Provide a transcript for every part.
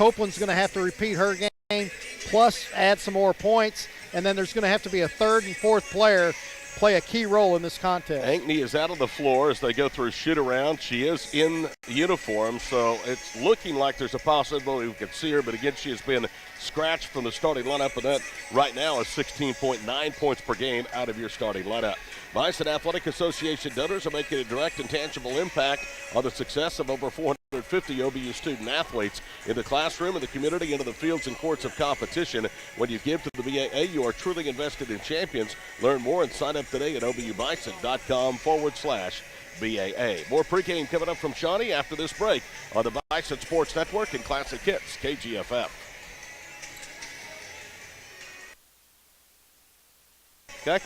Copeland's going to have to repeat her game, plus add some more points, and then there's going to have to be a third and fourth player play a key role in this contest. Ankney is out on the floor as they go through shoot around. She is in uniform, so it's looking like there's a possibility we could see her, but again, she has been scratched from the starting lineup, and that right now is 16.9 points per game out of your starting lineup. Bison Athletic Association donors are making a direct and tangible impact on the success of over 450 OBU student athletes in the classroom, in the community, into the fields and courts of competition. When you give to the BAA, you are truly invested in champions. Learn more and sign up today at obubison.com/BAA. More pregame coming up from Shawnee after this break on the Bison Sports Network and Classic Hits, KGFF. Okay.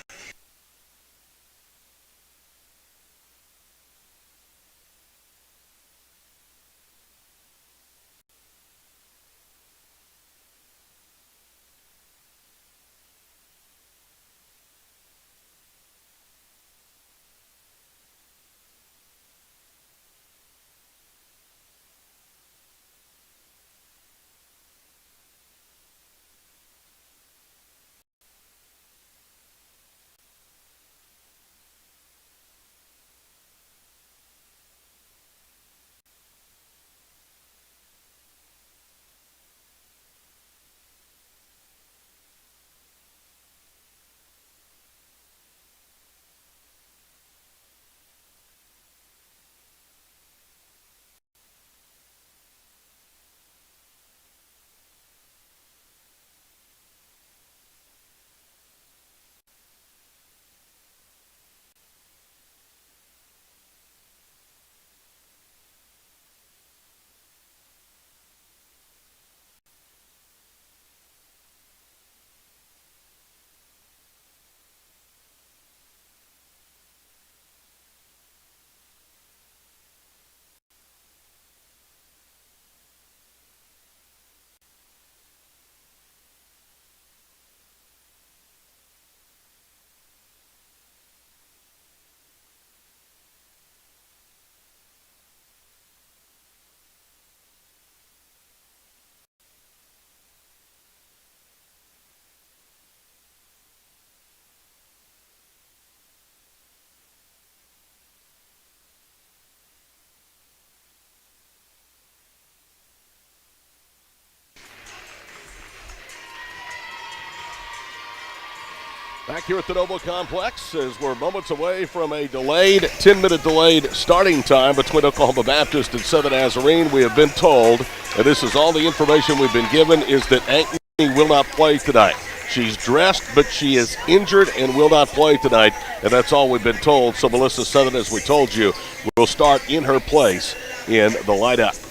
Back here at the Noble Complex as we're moments away from a 10-minute delayed starting time between Oklahoma Baptist and Southern Nazarene. We have been told, and this is all the information we've been given, is that Ankney will not play tonight. She's dressed, but she is injured and will not play tonight, and that's all we've been told. So Melissa Southern, as we told you, will start in her place in the lineup.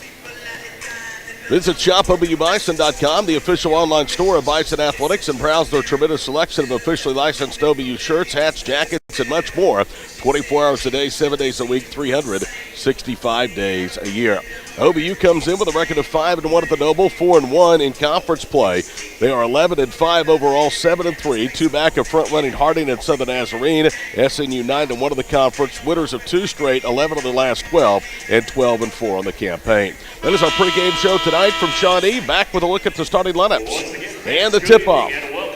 Visit shopobubison.com, the official online store of Bison Athletics, and browse their tremendous selection of officially licensed OBU shirts, hats, jackets, and much more. 24 hours a day, 7 days a week, 365 days a year. OBU comes in with a record of 5-1 at the Noble, 4-1 in conference play. They are 11-5 overall, 7-3. Two back of front-running Harding and Southern Nazarene. SNU 9-1 in the conference. Winners of two straight, 11 of the last 12, and 12-4 on the campaign. That is our pregame show tonight from Shawnee. Back with a look at the starting lineups and the tip-off.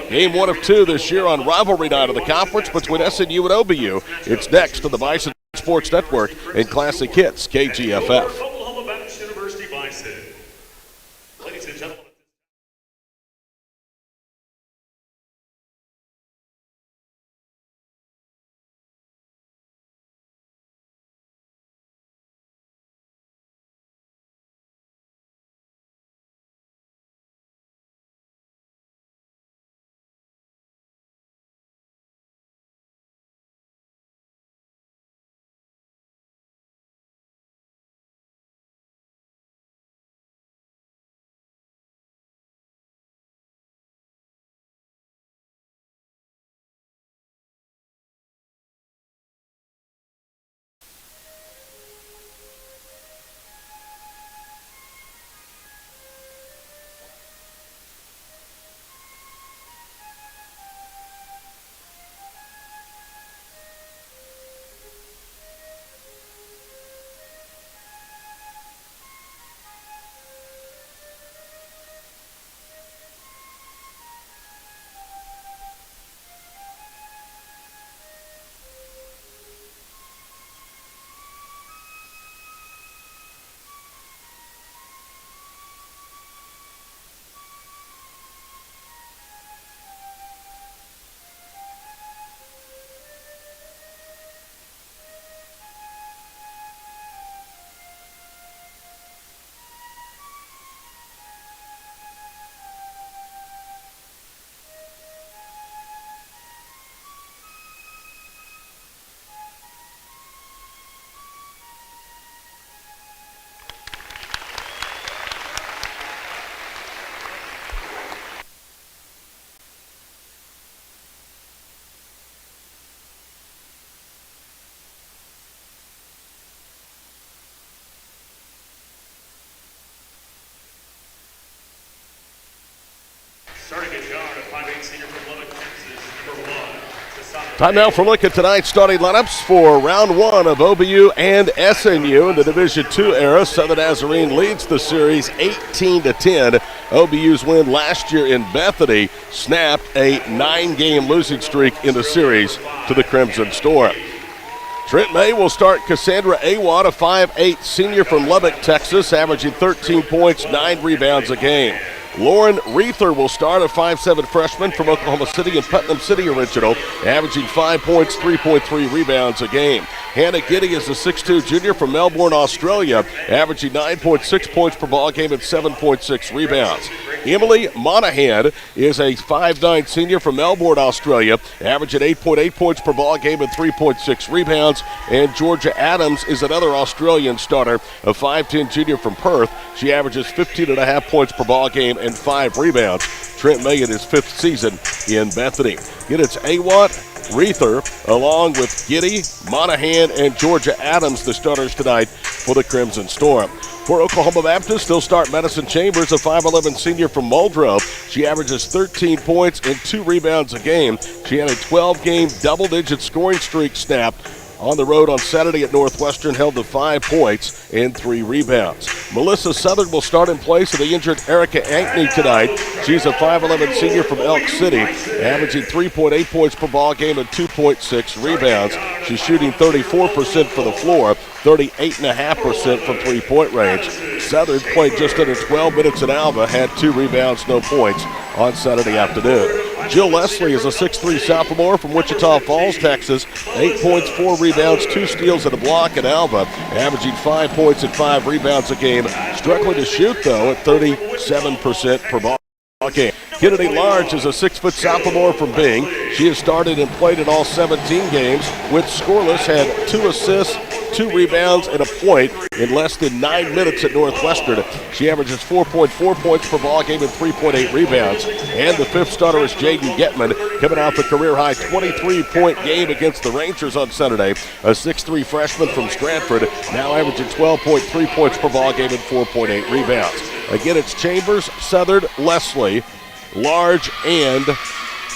Game 1 of 2 this year on rivalry night of the conference between SNU and OBU. It's next to the Bison Sports Network and Classic Hits, KGFF. Time now for a look at tonight's starting lineups for round one of OBU and SNU in the Division II era. Southern Nazarene leads the series 18-10. OBU's win last year in Bethany snapped a 9-game losing streak in the series to the Crimson Storm. Trent May will start Cassandra Awad, a 5'8 senior from Lubbock, Texas, averaging 13 points, 9 rebounds a game. Lauren Reether will start, a 5'7 freshman from Oklahoma City and Putnam City original, averaging 5 points, 3.3 rebounds a game. Hannah Giddy is a 6'2 junior from Melbourne, Australia, averaging 9.6 points per ball game and 7.6 rebounds. Emily Monahan is a 5'9 senior from Melbourne, Australia, averaging 8.8 points per ball game and 3.6 rebounds. And Georgia Adams is another Australian starter, a 5'10 junior from Perth. She averages 15.5 points per ball game and 5 rebounds. Trent May in his 5th season in Bethany. Again, it's Awat, Reether, along with Giddy, Monahan, and Georgia Adams, the starters tonight for the Crimson Storm. For Oklahoma Baptist, they'll start Madison Chambers, a 5'11 senior from Muldrow. She averages 13 points and 2 rebounds a game. She had a 12-game double-digit scoring streak snap on the road on Saturday at Northwestern, held to 5 points and 3 rebounds. Melissa Southern will start in place of the injured Erica Ankney tonight. She's a 5'11 senior from Elk City, averaging 3.8 points per ball game and 2.6 rebounds. She's shooting 34% for the floor, 38.5% from three-point range. Southern played just under 12 minutes at Alva, had 2 rebounds, no points on Saturday afternoon. Jill Leslie is a 6'3 sophomore from Wichita Falls, Texas. 8 points, 4 rebounds, 2 steals, and a block at Alva, averaging 5 points and 5 rebounds a game. Struggling to shoot, though, at 37% per ball game. Kennedy Large is a 6' sophomore from Bing. She has started and played in all 17 games. Went scoreless, had 2 assists, 2 rebounds, and a point in less than 9 minutes at Northwestern. She averages 4.4 points per ball game and 3.8 rebounds. And the 5th starter is Jaden Getman, coming off a career-high 23-point game against the Rangers on Saturday. A 6'3 freshman from Stratford, now averaging 12.3 points per ball game and 4.8 rebounds. Again, it's Chambers, Southern, Leslie, Large, and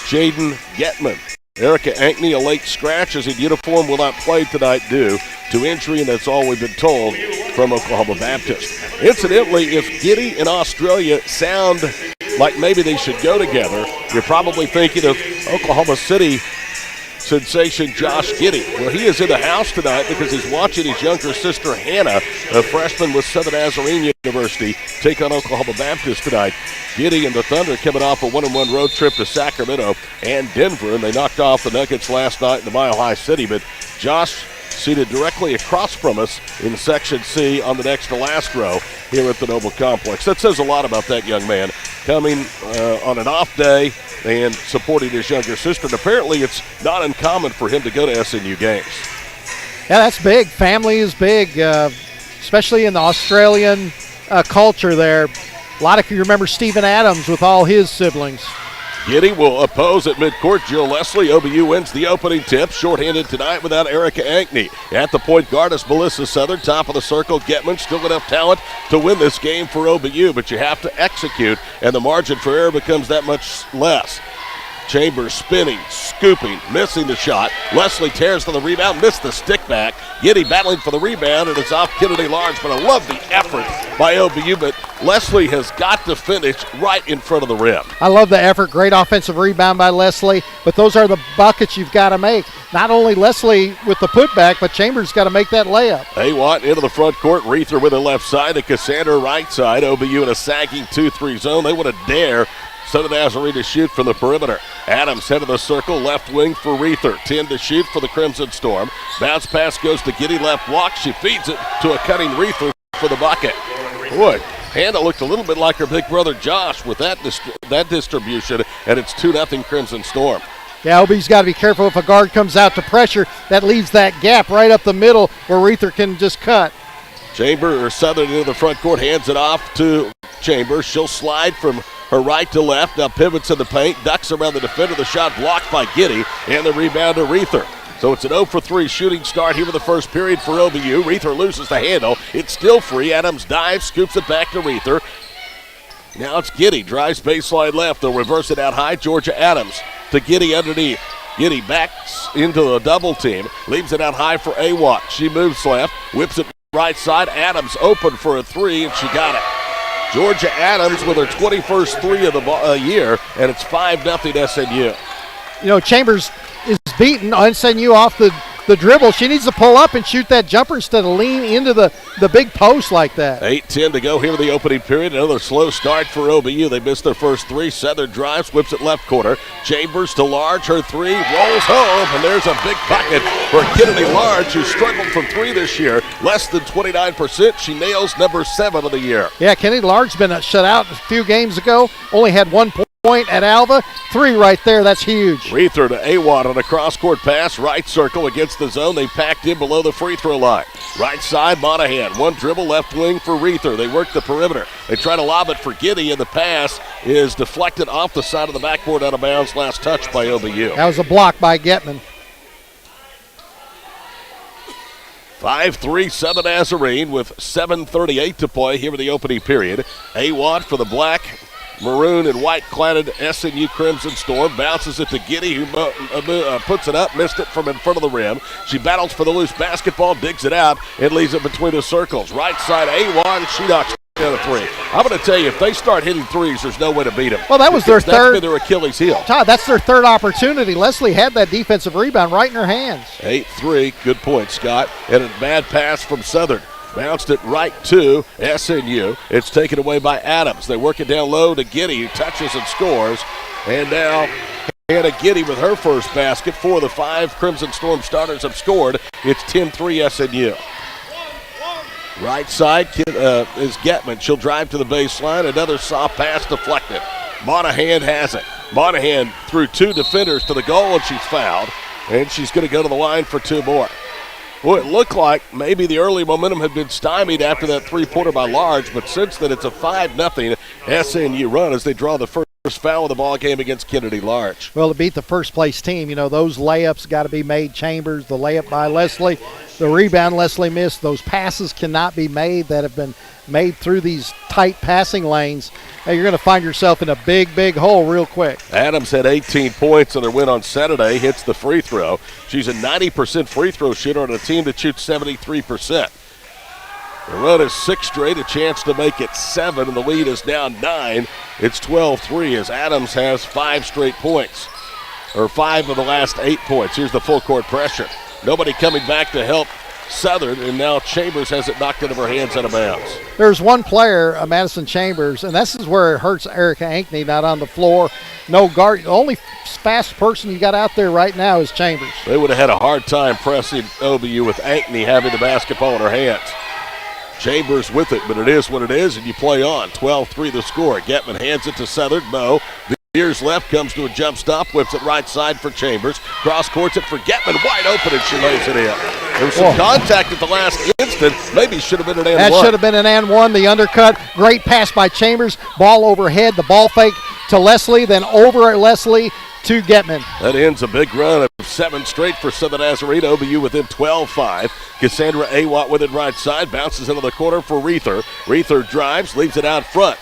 Jaden Getman. Erica Ankney, a late scratch, as in uniform, will not play tonight due to injury, and that's all we've been told from Oklahoma Baptist. Incidentally, if Giddy and Australia sound like maybe they should go together, you're probably thinking of Oklahoma City sensation Josh Giddy. Well, he is in the house tonight because he's watching his younger sister Hannah, a freshman with Southern Nazarene University, take on Oklahoma Baptist tonight. Giddy and the Thunder coming off a 1-1 road trip to Sacramento and Denver, and they knocked off the Nuggets last night in the Mile High City. But Josh seated directly across from us in Section C on the next to last row here at the Noble Complex. That says a lot about that young man, coming on an off day and supporting his younger sister. And apparently it's not uncommon for him to go to SNU games. Yeah, that's big. Family is big, especially in the Australian culture there. A lot of you remember Stephen Adams with all his siblings. Giddy will oppose at midcourt. Jill Leslie. OBU wins the opening tip. Shorthanded tonight without Erica Ankney. At the point guard is Melissa Southern. Top of the circle, Getman. Still enough talent to win this game for OBU, but you have to execute, and the margin for error becomes that much less. Chambers spinning, scooping, missing the shot. Leslie tears for the rebound, missed the stick back. Giddy battling for the rebound, and it's off Kennedy Large, but I love the effort by OBU, but Leslie has got to finish right in front of the rim. I love the effort. Great offensive rebound by Leslie, but those are the buckets you've got to make. Not only Leslie with the putback, but Chambers got to make that layup. Awat into the front court. Reether with the left side, to Cassandra right side. OBU in a sagging 2-3 zone. They want to dare Southern Nazarene to shoot from the perimeter. Adams head of the circle, left wing for Reether. 10 to shoot for the Crimson Storm. Bounce pass goes to Giddy, left block. She feeds it to a cutting Reether for the bucket. Boy, Hannah looked a little bit like her big brother Josh with that distribution, and it's 2-0 Crimson Storm. Yeah, OB's got to be careful if a guard comes out to pressure. That leaves that gap right up the middle where Reether can just cut. Southern into the front court, hands it off to Chambers. She'll slide from her right to left, now pivots in the paint, ducks around the defender, the shot blocked by Giddy, and the rebound to Reether. So it's an 0-for-3 shooting start here in the first period for OBU. Reether loses the handle. It's still free. Adams dives, scoops it back to Reether. Now it's Giddy. Drives baseline left. They'll reverse it out high. Georgia Adams to Giddy underneath. Giddy backs into the double team. Leaves it out high for Awat. She moves left. Whips it right side. Adams open for a three, and she got it. Georgia Adams with her 21st three of the year, and it's 5-0 SNU. You know, Chambers is beating SNU off the dribble. She needs to pull up and shoot that jumper instead of lean into the big post like that. 8:10 to go here in the opening period. Another slow start for OBU. They missed their first three. Southern drives, whips it left corner. Chambers to Large. Her three rolls home, and there's a big bucket for Kennedy Large, who struggled from three this year. Less than 29%. She nails number 7 of the year. Yeah, Kennedy Large's been shut out a few games ago. Only had 1 point at Alva. 3 right there. That's huge. Reether to Awad on a cross-court pass. Right circle against the zone. They packed in below the free throw line. Right side, Monahan. One dribble left wing for Reether. They work the perimeter. They try to lob it for Giddy, and the pass is deflected off the side of the backboard out of bounds. Last touch by OBU. That was a block by Getman. 5-3 Southern Nazarene with 7:38 to play here in the opening period. Awad for the black, maroon and white cladded SNU Crimson Storm. Bounces it to Giddy, who puts it up, missed it from in front of the rim. She battles for the loose basketball, digs it out, and leaves it between the circles. Right side, Awad, she knocks down a three. I'm going to tell you, if they start hitting threes, there's no way to beat them. Well, that was their That's third. been their Achilles heel. Todd, that's their third opportunity. Leslie had that defensive rebound right in her hands. 8-3, good point, Scott. And a bad pass from Southern. Bounced it right to SNU. It's taken away by Adams. They work it down low to Giddy, who touches and scores. And now Hannah Giddy with her first basket. 4 of the 5 Crimson Storm starters have scored. It's 10-3 SNU. Right side is Getman. She'll drive to the baseline. Another soft pass deflected. Monahan has it. Monahan threw 2 defenders to the goal, and she's fouled. And she's going to go to the line for 2 more. Well, it looked like maybe the early momentum had been stymied after that three-pointer by Large, but since then it's a 5-0 SNU run as they draw the first foul of the ball game against Kennedy Large. Well, to beat the first-place team, you know, those layups got to be made. Chambers, the layup by Leslie, the rebound Leslie missed. Those passes cannot be made that have been made through these tight passing lanes. Hey, you're going to find yourself in a big, big hole real quick. Adams had 18 points in their win on Saturday, hits the free throw. She's a 90% free throw shooter on a team that shoots 73%. The run is 6 straight, a chance to make it 7, and the lead is now 9. It's 12-3 as Adams has 5 straight points, or 5 of the last 8 points. Here's the full court pressure. Nobody coming back to help Southern, and now Chambers has it knocked out of her hands out of bounds. There's one player, Madison Chambers, and this is where it hurts Erica Ankney, not on the floor. No guard. The only fast person you got out there right now is Chambers. They would have had a hard time pressing OBU with Ankney having the basketball in her hands. Chambers with it, but it is what it is, and you play on. 12-3 the score. Getman hands it to Southern. Mo. Veers left, comes to a jump stop, whips it right side for Chambers. Cross courts it for Getman, wide open, and she lays it in. There was some contact at the last instant. Maybe should have been an and one. That should have been an and one. The undercut, great pass by Chambers. Ball overhead, the ball fake to Leslie, then over at Leslie to Getman. That ends a big run of 7 straight for Southern Nazarene. OBU within 12-5. Cassandra Awat with it right side, bounces into the corner for Reether. Reether drives, leaves it out front.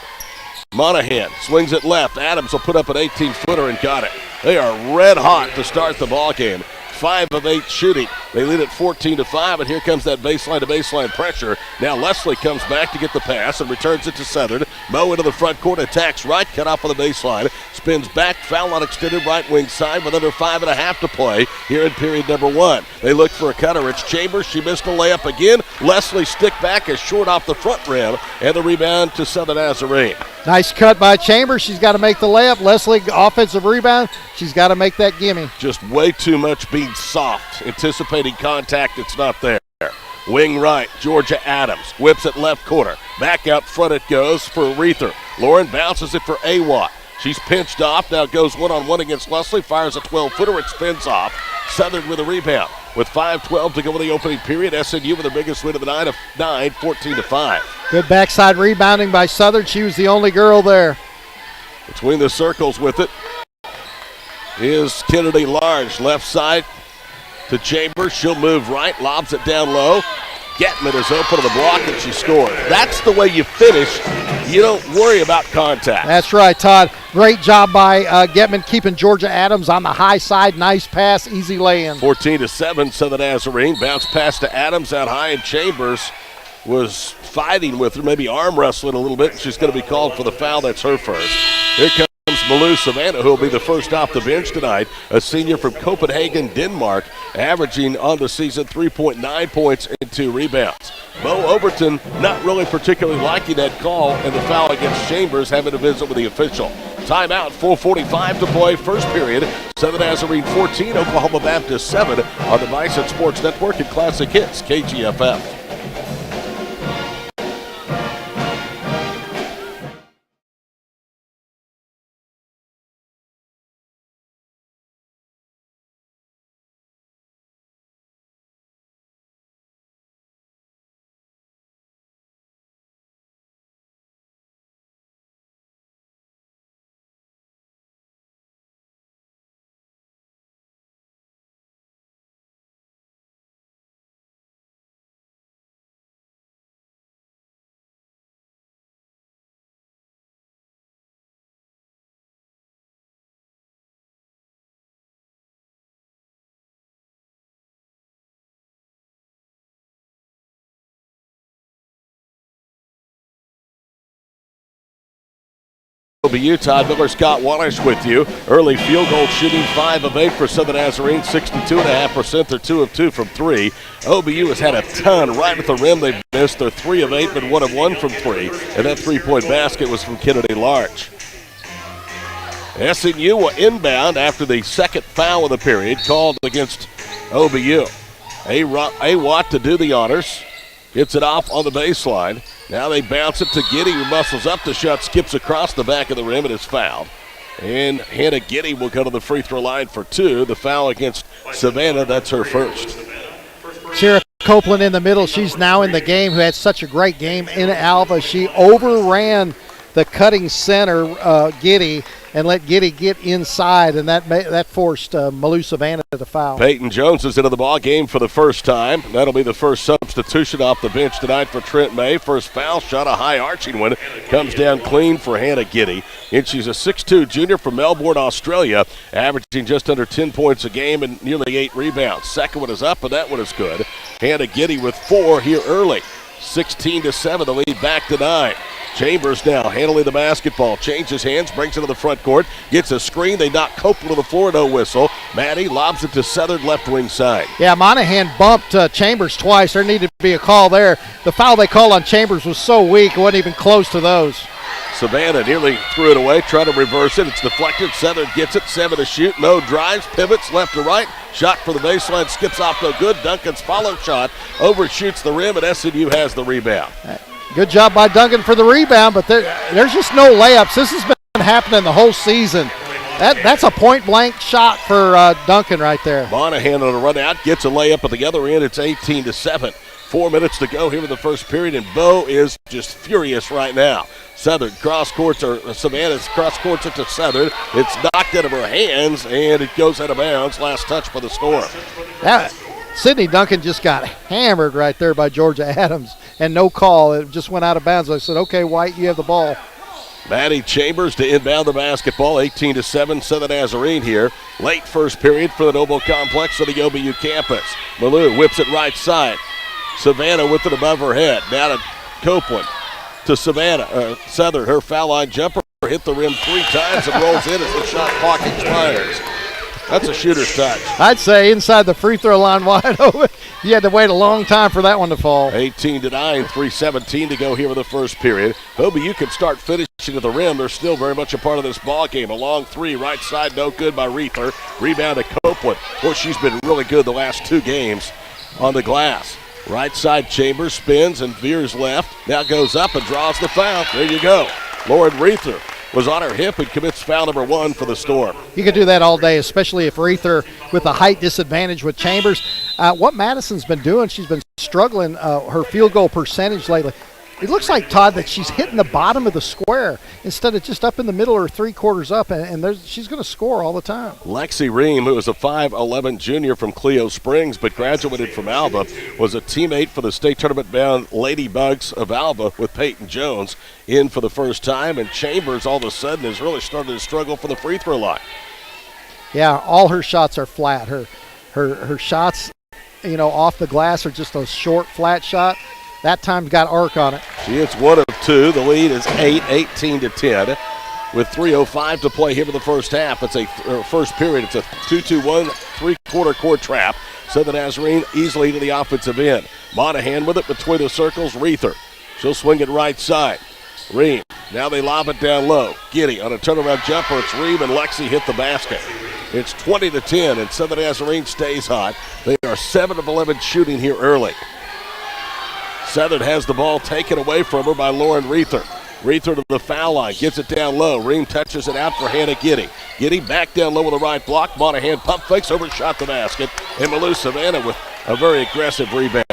Monahan swings it left. Adams will put up an 18-footer and got it. They are red hot to start the ball game. 5 of 8 shooting. They lead at 14-5, and here comes that baseline-to-baseline pressure. Now Leslie comes back to get the pass and returns it to Southern. Mo into the front court, attacks right, cut off on the baseline. Spins back, foul on extended right wing side with under 5.5 to play here in period number 1. They look for a cutter. It's Chambers. She missed a layup again. Leslie stick back is short off the front rim, and the rebound to Southern Nazarene. Nice cut by Chambers. She's got to make the layup. Leslie, offensive rebound. She's got to make that gimme. Just way too much being soft, anticipating contact that's not there. Wing right, Georgia Adams whips it left corner. Back out front it goes for Reether. Lauren bounces it for Awat. She's pinched off, now goes one-on-one against Leslie, fires a 12-footer, it spins off. Southern with a rebound. With 5:12 to go in the opening period, SNU with their biggest win of the night of 9, 14-5. Good backside rebounding by Southern. She was the only girl there. Between the circles with it is Kennedy Large. Left side to Chambers. She'll move right, lobs it down low. Getman is open to the block, and she scores. That's the way you finish. You don't worry about contact. That's right, Todd. Great job by Getman keeping Georgia Adams on the high side. Nice pass, easy lay-in. 14-7, Southern Nazarene. Bounce pass to Adams out high, and Chambers was fighting with her, maybe arm wrestling a little bit. She's going to be called for the foul. That's her first. Here comes Malou Savannah, who will be the first off the bench tonight, a senior from Copenhagen, Denmark, averaging on the season 3.9 points and 2 rebounds. Mo Overton not really particularly liking that call, and the foul against Chambers, having to visit with the official. Timeout, 4:45 to play, first period. Southern Nazarene 14, Oklahoma Baptist 7 on the Bison Sports Network and Classic Hits, KGFF. OBU, Todd Miller, Scott Wallace with you. Early field goal shooting, 5 of 8 for Southern Nazarene, 62.5%. They're 2 of 2 from 3. OBU has had a ton right at the rim. They've missed. They're 3 of 8, but 1 of 1 from 3. And that three-point basket was from Kennedy Larch. SNU will inbound after the second foul of the period called against OBU. A Watt to do the honors. Gets it off on the baseline. Now they bounce it to Giddy, who muscles up the shot, skips across the back of the rim, and is fouled. And Hannah Giddy will go to the free throw line for 2. The foul against Savannah, that's her first. Shira Copeland in the middle. She's now in the game, who had such a great game in Alva. She overran the cutting center, Giddy, and let Giddy get inside, and that forced Malou Savannah to foul. Peyton Jones is into the ball game for the first time. That'll be the first substitution off the bench tonight for Trent May. First foul shot, a high arching one, comes down clean for Hannah Giddy. And she's a 6'2 junior from Melbourne, Australia, averaging just under 10 points a game and nearly 8 rebounds. Second one is up, and that one is good. Hannah Giddy with 4 here early. 16-7, the lead back to 9. Chambers now handling the basketball, changes hands, brings it to the front court, gets a screen, they knock Copeland to the floor, no whistle. Maddie lobs it to Southern left wing side. Yeah, Monahan bumped Chambers twice. There needed to be a call there. The foul they called on Chambers was so weak, it wasn't even close to those. Savannah nearly threw it away, trying to reverse it. It's deflected. Southern gets it, 7 to shoot. Mo drives, pivots left to right. Shot for the baseline, skips off no good. Duncan's follow shot overshoots the rim, and SNU has the rebound. Good job by Duncan for the rebound, but there's just no layups. This has been happening the whole season. That's a point-blank shot for Duncan right there. Monahan on a run out, gets a layup at the other end. It's 18-7. 4 minutes to go here in the first period, and Bo is just furious right now. Southern Savannah's cross courts it to Southern. It's knocked out of her hands, and it goes out of bounds. Last touch for the Storm. Sydney Duncan just got hammered right there by Georgia Adams, and no call. It just went out of bounds. I said, okay, White, you have the ball. Maddie Chambers to inbound the basketball, 18-7, Southern Nazarene here. Late first period for the Noble Complex of the OBU campus. Malou whips it right side. Savannah with it above her head. Now to Copeland. To Savannah. Southern, her foul line jumper hit the rim 3 times and rolls in as the shot clock expires. That's a shooter's touch. I'd say inside the free throw line wide open. You had to wait a long time for that one to fall. 18-9, 3:17 to go here in the first period. OBU can start finishing at the rim. They're still very much a part of this ball game. A long 3, right side, no good by Reether. Rebound to Copeland. Boy, she's been really good the last 2 games on the glass. Right side, Chambers spins and veers left. Now goes up and draws the foul. There you go. Lauren Reether was on her hip and commits foul number 1 for the Storm. You could do that all day, especially if Reether with a height disadvantage with Chambers. What Madison's been doing, she's been struggling her field goal percentage lately. it looks like, Todd, that she's hitting the bottom of the square instead of just up in the middle or 3/4 up, and she's going to score all the time. Lexi Ream, who is a 5'11 junior from Clio Springs but graduated from Alba, was a teammate for the state tournament-bound Ladybugs of Alba with Peyton Jones in for the first time, and Chambers all of a sudden has really started to struggle for the free throw line. Yeah, all her shots are flat. Her shots, off the glass are just a short, flat shot. That time's got arc on it. She hits 1 of 2. The lead is 18-10. With 3:05 to play here in the first half. It's first period. It's a 2-2-1 3/4 court trap. Southern Nazarene easily to the offensive end. Monahan with it between the circles. Reether. She'll swing it right side. Ream. Now they lob it down low. Giddy on a turnaround jumper. It's Ream and Lexi hit the basket. It's 20-10, and Southern Nazarene stays hot. They are 7 of 11 shooting here early. Southern has the ball taken away from her by Lauren Reether. Reether to the foul line, gets it down low. Ream touches it out for Hannah Giddy. Giddy back down low with the right block. Monahan pump fakes, overshot the basket. And Malou Savannah with a very aggressive rebound.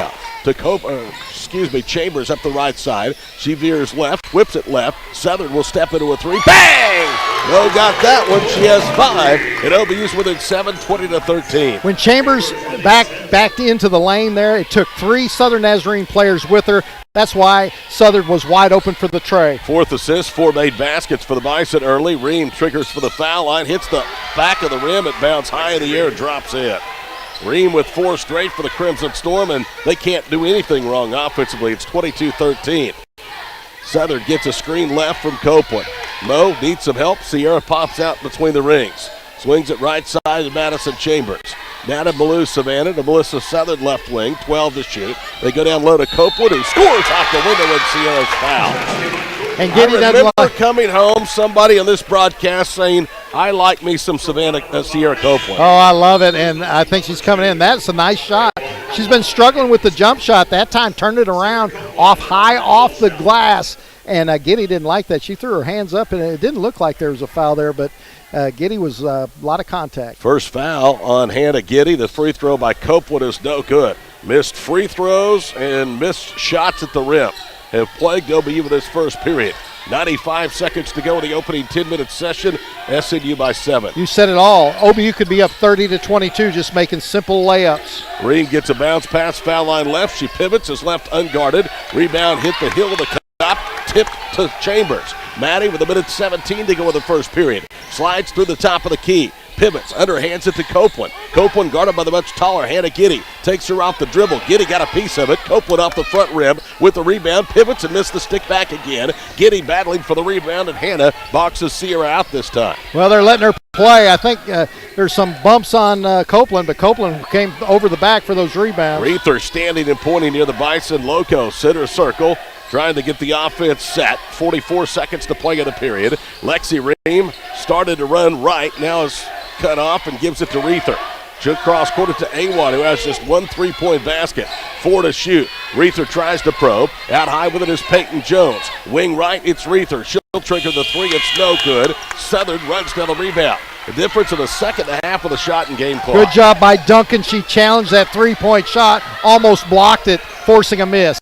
Chambers up the right side. She veers left, whips it left. Southern will step into a three. Bang! No, got that one. She has 5, and OBU's within 7, 20-13. When Chambers backed into the lane there, it took 3 Southern Nazarene players with her. That's why Southern was wide open for the tray. 4th assist, 4 made baskets for the Bison early. Ream triggers for the foul line, hits the back of the rim. It bounced high in the air, drops in. Ream with 4 straight for the Crimson Storm, and they can't do anything wrong offensively. It's 22-13. Southern gets a screen left from Copeland. Mo needs some help. Sierra pops out between the rings. Swings it right side to Madison Chambers. Now to Malou Savannah, to Melissa Southern left wing, 12 to shoot. They go down low to Copeland, who scores off the window with Sierra's foul. And Giddy I remember coming home, somebody on this broadcast saying, I like me some Sierra Copeland. Oh, I love it, and I think she's coming in. That's a nice shot. She's been struggling with the jump shot. That time turned it around high off the glass, and Giddy didn't like that. She threw her hands up, and it didn't look like there was a foul there, but Giddy was a lot of contact. First foul on Hannah Giddy. The free throw by Copeland is no good. Missed free throws and missed shots at the rim have plagued OBU with this first period. 95 seconds to go in the opening 10-minute session. SNU by 7. You said it all. OBU could be up 30-22 just making simple layups. Ream gets a bounce pass, foul line left. She pivots, is left unguarded. Rebound hit the heel of the top, tipped to Chambers. Maddie with a minute 17 to go in the first period. Slides through the top of the key. Pivots, underhands it to Copeland. Copeland guarded by the much taller Hannah Giddy. Takes her off the dribble. Giddy got a piece of it. Copeland off the front rim with the rebound. Pivots and missed the stick back again. Giddy battling for the rebound, and Hannah boxes Sierra out this time. Well, they're letting her play. I think there's some bumps on Copeland, but Copeland came over the back for those rebounds. Reether standing and pointing near the Bison loco. Center circle. Trying to get the offense set. 44 seconds to play in the period. Lexi Ream started to run right. Now is cut off and gives it to Reether. She'll cross court to Awan, who has just 1 3-point basket. 4 to shoot. Reether tries to probe. Out high with it is Peyton Jones. Wing right, it's Reether. She'll trigger the 3. It's no good. Southern runs down the rebound. The difference in the second half of the shot and game clock. Good job by Duncan. She challenged that 3-point shot, almost blocked it, forcing a miss.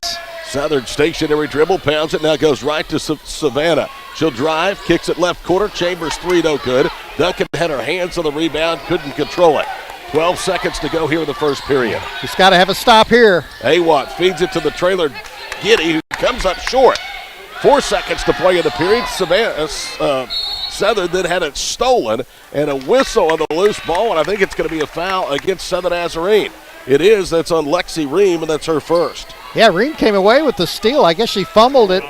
Southern stationary dribble, pounds it, now goes right to Savannah. She'll drive, kicks it left corner. Chambers 3, no good. Duncan had her hands on the rebound, couldn't control it. 12 seconds to go here in the first period. Just got to have a stop here. Awat feeds it to the trailer Giddy, who comes up short. 4 seconds to play in the period. Southern then had it stolen, and a whistle on the loose ball, and I think it's going to be a foul against Southern Nazarene. It is. That's on Lexi Ream, and that's her first. Yeah, Ream came away with the steal. I guess she fumbled it.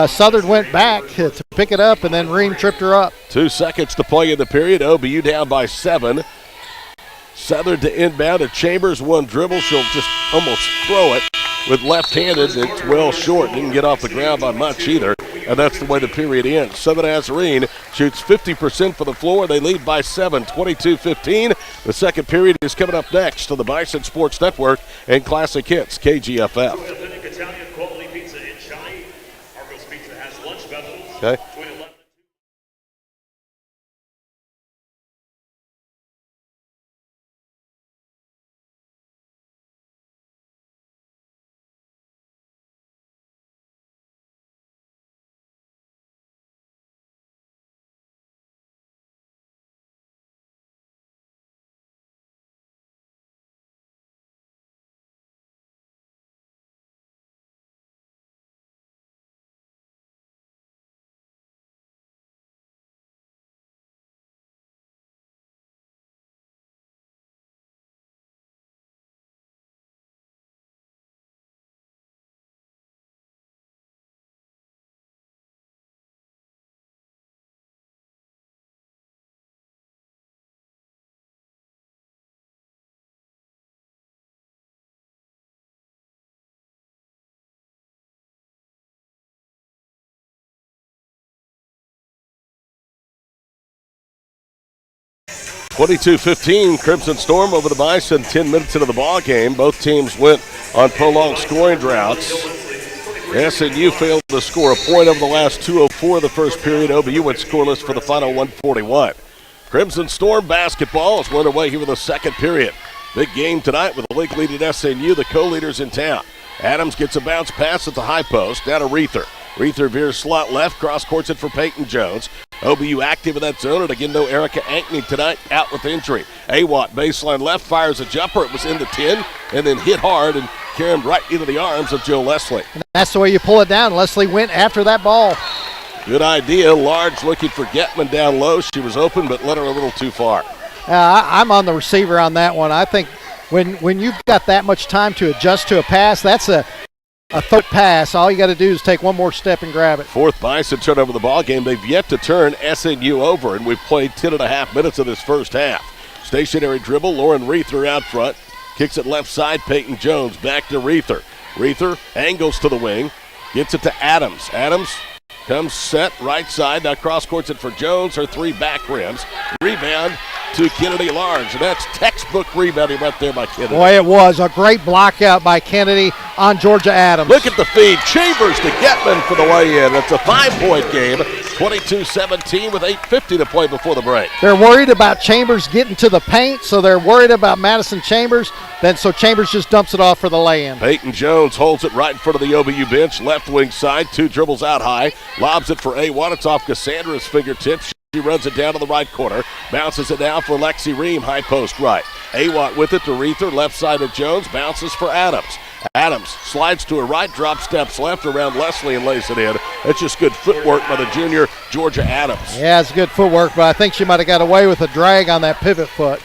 Southern went back to pick it up, and then Ream tripped her up. 2 seconds to play in the period. OBU down by 7. Southern to inbound to Chambers. 1 dribble. She'll just almost throw it with left-handed. It's well short. Didn't get off the ground by much either. And that's the way the period ends. Southern Nazarene shoots 50% for the floor. They lead by 7, 22-15. The second period is coming up next to the Bison Sports Network and Classic Hits, KGFF. Okay. 22-15, Crimson Storm over the Bison, 10 minutes into the ball game. Both teams went on prolonged scoring droughts. SNU failed to score a point over the last 2:04 of the first period. OBU went scoreless for the final 141. Crimson Storm basketball is underway here with the second period. Big game tonight with the league lead at SNU, the co-leaders in town. Adams gets a bounce pass at the high post, down to Reether. Reether veers slot left, cross courts it for Peyton Jones. OBU active in that zone, and again, no Erica Ankney tonight, out with injury. Awatt, baseline left, fires a jumper. It was in the 10, and then hit hard and carried right into the arms of Joe Leslie. And that's the way you pull it down. Leslie went after that ball. Good idea. Large looking for Getman down low. She was open, but led her a little too far. I'm on the receiver on that one. I think when you've got that much time to adjust to a pass, that's a third pass. All you got to do is take one more step and grab it. Fourth Bison turn over the ball game. They've yet to turn SNU over, and we've played 10.5 minutes of this first half. Stationary dribble, Lauren Reether out front. Kicks it left side, Peyton Jones. Back to Reether. Reether angles to the wing. Gets it to Adams. Adams comes set right side. Now cross courts it for Jones. Her three back rims. Rebound to Kennedy Large. And that's textbook rebounding right there by Kennedy. Boy, it was a great block out by Kennedy on Georgia Adams. Look at the feed. Chambers to Getman for the lay-in. It's a 5-point game. 22-17 with 8:50 to play before the break. They're worried about Chambers getting to the paint, so they're worried about Madison Chambers. So Chambers just dumps it off for the lay-in. Peyton Jones holds it right in front of the OBU bench. Left wing side. Two dribbles out high. Lobs it for Awatt. It's off Cassandra's fingertips. She runs it down to the right corner. Bounces it down for Lexi Ream. High post right. Awatt with it to Reether. Left side of Jones. Bounces for Adams. Adams slides to her right, drop steps left around Leslie and lays it in. It's just good footwork by the junior Georgia Adams. Yeah, it's good footwork, but I think she might have got away with a drag on that pivot foot.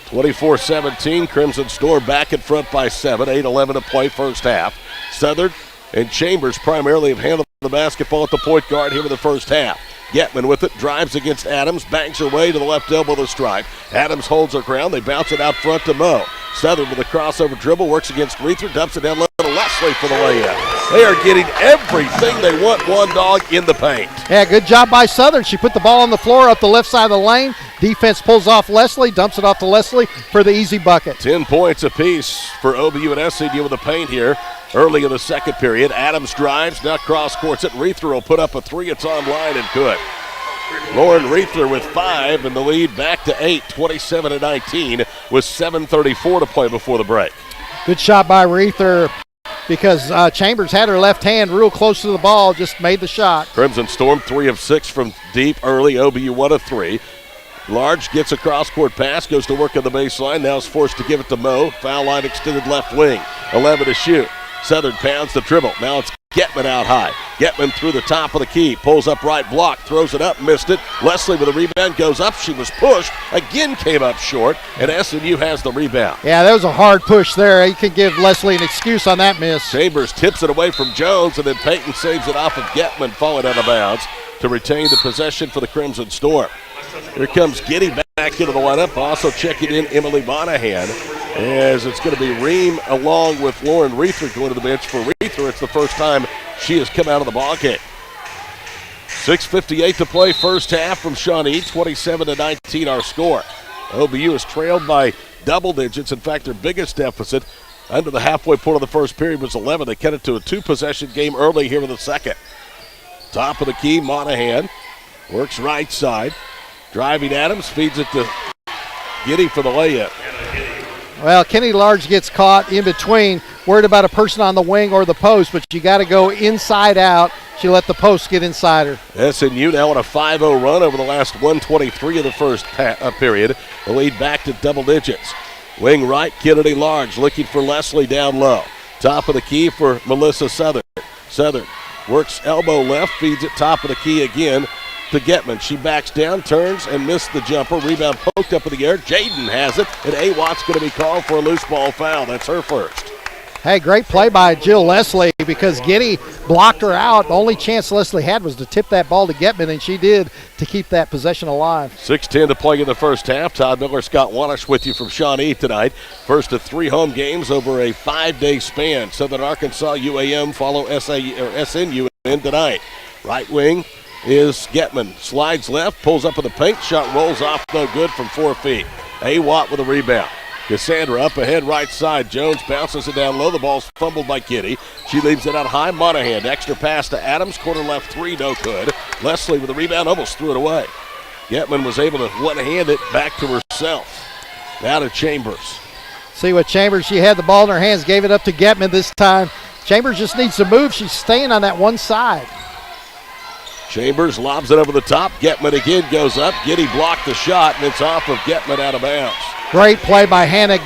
24-17, Crimson Storm back in front by 7. 8:11 to play first half. Southern and Chambers primarily have handled the basketball at the point guard here in the first half. Getman with it, drives against Adams, bangs her way to the left elbow of the stripe. Adams holds her ground. They bounce it out front to Moe. Southern with a crossover dribble, works against Reether, dumps it down low to Leslie for the layup. They are getting everything they want, one dog in the paint. Yeah, good job by Southern. She put the ball on the floor up the left side of the lane. Defense pulls off Leslie, dumps it off to Leslie for the easy bucket. 10 points apiece for OBU and SCU with the paint here early in the second period. Adams drives, now cross courts it. Reether will put up a three. It's online and good. Lauren Reether with 5 and the lead back to 8, 27-19 with 7:34 to play before the break. Good shot by Reether because Chambers had her left hand real close to the ball, just made the shot. Crimson Storm 3 of 6 from deep early. OBU 1 of 3. Large gets a cross-court pass, goes to work on the baseline, now is forced to give it to Moe. Foul line extended left wing, 11 to shoot. Southern pounds the dribble. Now it's Getman out high. Getman through the top of the key. Pulls up right block. Throws it up. Missed it. Leslie with a rebound. Goes up. She was pushed. Again came up short. And SNU has the rebound. Yeah, that was a hard push there. You can give Leslie an excuse on that miss. Chambers tips it away from Jones. And then Peyton saves it off of Getman, falling out of bounds to retain the possession for the Crimson Storm. Here comes Giddy back into the lineup. Also checking in Emily Monahan, as it's going to be Ream along with Lauren Reether going to the bench. For Reether, it's the first time she has come out of the ballgame. 6:58 to play first half from Shawnee. 27-19 our score. OBU is trailed by double digits. In fact, their biggest deficit under the halfway point of the first period was 11. They cut it to a 2-possession game early here in the second. Top of the key, Monahan works right side. Driving Adams, feeds it to Giddy for the layup. Well, Kenny Large gets caught in between, worried about a person on the wing or the post, but you got to go inside out. She let the post get inside her. SNU now on a 5-0 run over the last 123 of the first period. The lead back to double digits. Wing right, Kennedy Large looking for Leslie down low. Top of the key for Melissa Southern. Southern works elbow left, feeds it top of the key again to Getman. She backs down, turns, and missed the jumper. Rebound poked up in the air. Jaden has it, and Awatt's going to be called for a loose ball foul. That's her first. Hey, great play by Jill Leslie because Giddy blocked her out. The only chance Leslie had was to tip that ball to Getman, and she did to keep that possession alive. 6:10 to play in the first half. Todd Miller, Scott Wanish with you from Shawnee tonight. First of 3 home games over a 5-day span. Southern Arkansas, UAM follow SNU in tonight. Right wing, is Getman. Slides left, pulls up in the paint, shot rolls off, no good from 4 feet. Watt with a rebound. Cassandra up ahead, right side. Jones bounces it down low. The ball's fumbled by Giddy. She leaves it out high. Monahan, extra pass to Adams. Corner left 3, no good. Leslie with the rebound, almost threw it away. Getman was able to one-hand it back to herself. Now to Chambers. See what Chambers, she had the ball in her hands, gave it up to Getman this time. Chambers just needs to move. She's staying on that one side. Chambers lobs it over the top. Getman again goes up. Giddy blocked the shot, and it's off of Getman out of bounds. Great play by Hannah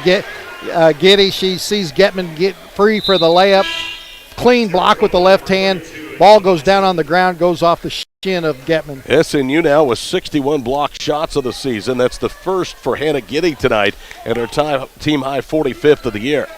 Giddy. She sees Getman get free for the layup. Clean block with the left hand. Ball goes down on the ground, goes off the shin of Getman. SNU now with 61 blocked shots of the season. That's the first for Hannah Giddy tonight, and her team high 45th of the year.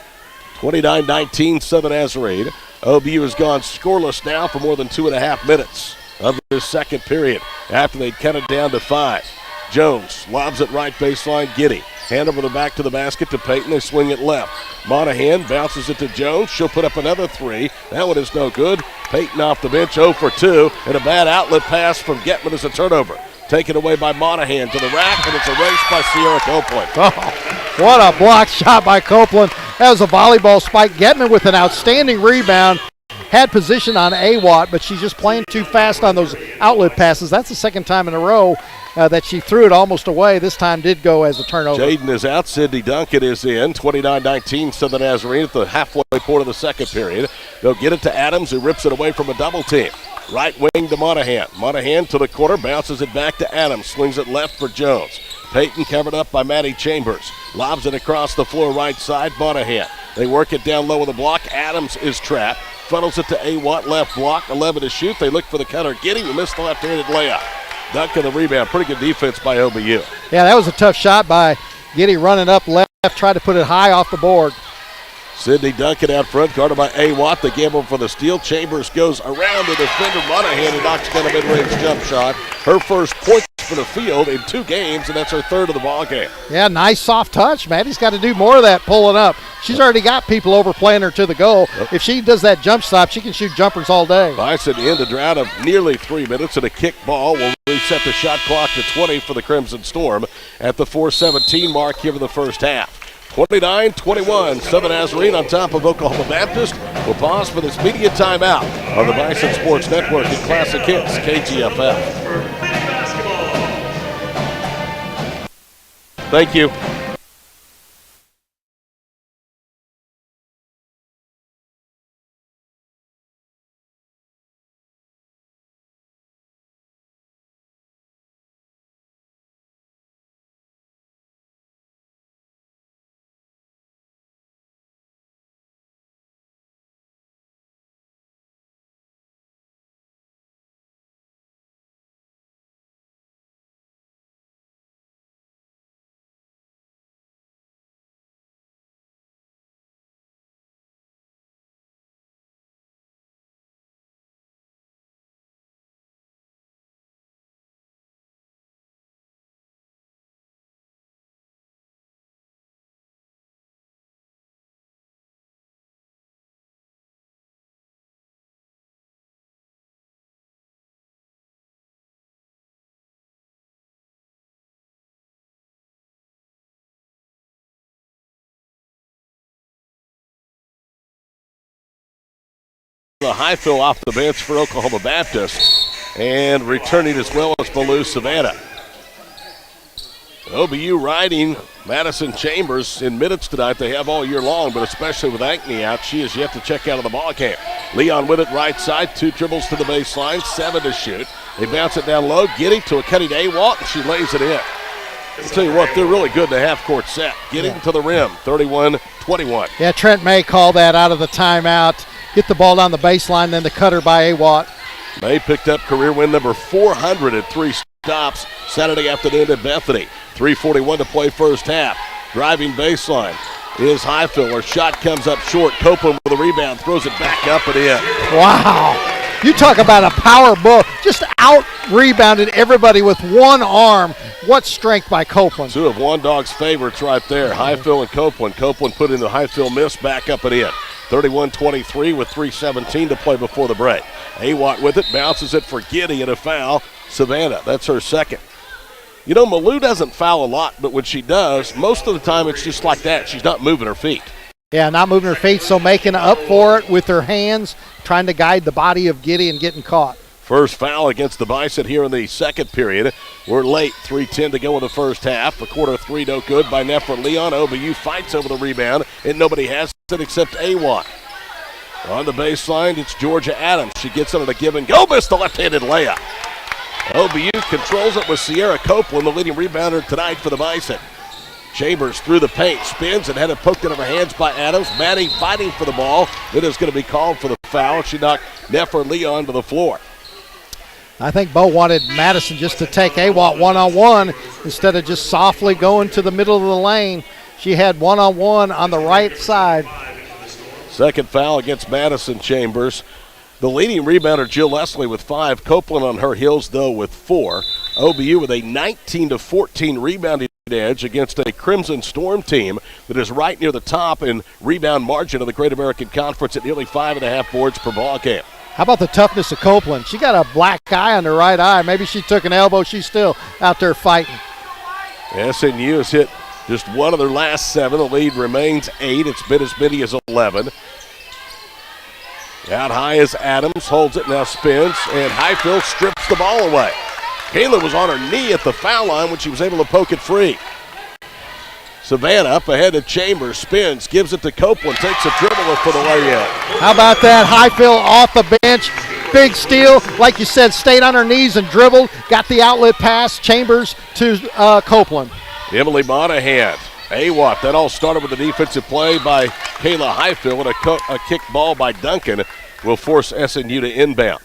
29-19, Southern Nazarene. OBU has gone scoreless now for more than 2.5 minutes of this second period after they'd cut it down to 5. Jones lobs it right baseline. Giddy. Hand over the back to the basket to Payton. They swing it left. Monahan bounces it to Jones. She'll put up another 3. That one is no good. Payton off the bench, 0 for 2. And a bad outlet pass from Getman as a turnover. Taken away by Monahan to the rack, and it's erased by Sierra Copeland. Oh, what a block shot by Copeland. That was a volleyball spike. Getman with an outstanding rebound. Had position on Watt, but she's just playing too fast on those outlet passes. That's the second time in a row that she threw it almost away. This time did go as a turnover. Jaden is out. Sydney Duncan is in. 29-19, Southern Nazarene at the halfway point of the second period. They'll get it to Adams, who rips it away from a double team. Right wing to Monahan. Monahan to the corner, bounces it back to Adams. Swings it left for Jones. Payton covered up by Maddie Chambers. Lobs it across the floor right side, Monahan. They work it down low with the block. Adams is trapped. Funnels it to Watt, left block, 11 to shoot. They look for the cutter. Giddy, who missed the left-handed layup. Duncan the rebound. Pretty good defense by OBU. Yeah, that was a tough shot by Giddy running up left, tried to put it high off the board. Sydney Duncan out front, guarded by Watt. The gamble for the steal. Chambers goes around the defender. Monahan and knocks down a mid-range jump shot. Her first points for the field in 2 games, and that's her third of the ball game. Yeah, nice soft touch. Maddie's got to do more of that pulling up. She's already got people overplaying her to the goal. If she does that jump stop, she can shoot jumpers all day. Bison end a drought of nearly 3 minutes, and a kick ball will reset the shot clock to 20 for the Crimson Storm at the 4:17 mark here in the first half. 29-21, Southern Nazarene on top of Oklahoma Baptist. We'll pause for this media timeout on the Bison Sports Network and Classic Hits, KGFF. Thank you. The high fill off the bench for Oklahoma Baptist, and returning as well as Baloo Savannah. OBU riding Madison Chambers in minutes tonight. They have all year long, but especially with Ankney out, she is yet to check out of the ball game. Leon with it right side, 2 dribbles to the baseline, 7 to shoot. They bounce it down low, Giddy to a cutting Watt, and she lays it in. I'll tell you what, they're really good in the half-court set. Getting to the rim, 31-21. Yeah, Trent May called that out of the timeout. Get the ball down the baseline, then the cutter by Watt. May picked up career win number 400 at 3 stops Saturday afternoon at Bethany. 3:41 to play first half. Driving baseline is Highfill. Shot comes up short. Copeland with a rebound, throws it back up and in. Wow. You talk about a power ball. Just out-rebounded everybody with one arm. What strength by Copeland. 2 of One Dog's favorites right there, Highfill and Copeland. Copeland put in the Highfill miss, back up and in. 31-23 with 3:17 to play before the break. Awatt with it, bounces it for Giddy, and a foul. Savannah, that's her second. You know, Malou doesn't foul a lot, but when she does, most of the time it's just like that. She's not moving her feet. Yeah, not moving her feet, so making up for it with her hands, trying to guide the body of Giddy and getting caught. First foul against the Bison here in the second period. We're late, 3:10 to go in the first half. A quarter three, no good by Nefra Leon. OBU fights over the rebound, and nobody has it except Awatt. On the baseline, it's Georgia Adams. She gets it on a give and go, missed the left-handed layup. OBU controls it with Sierra Copeland, the leading rebounder tonight for the Bison. Chambers through the paint, spins and had it poked out of her hands by Adams. Maddie fighting for the ball. It is going to be called for the foul. She knocked Nefra Leon to the floor. I think Bo wanted Madison just to take Awatt one-on-one instead of just softly going to the middle of the lane. She had one-on-one on the right side. Second foul against Madison Chambers. The leading rebounder, Jill Leslie, with 5. Copeland on her heels, though, with 4. OBU with a 19-14 rebounding edge against a Crimson Storm team that is right near the top in rebound margin of the Great American Conference at nearly 5.5 boards per ball game. How about the toughness of Copeland? She got a black eye on her right eye. Maybe she took an elbow. She's still out there fighting. SNU has hit just one of their last 7. The lead remains 8. It's been as many as 11. Out high is Adams, holds it, now spins, and Highfield strips the ball away. Kayla was on her knee at the foul line when she was able to poke it free. Savannah up ahead of Chambers, spins, gives it to Copeland, takes a dribble for the layup. How about that? Highfield off the bench, big steal. Like you said, stayed on her knees and dribbled, got the outlet pass, Chambers to Copeland. Emily Monahan, Awatt, that all started with a defensive play by Kayla Highfield, and a kick ball by Duncan will force SNU to inbound.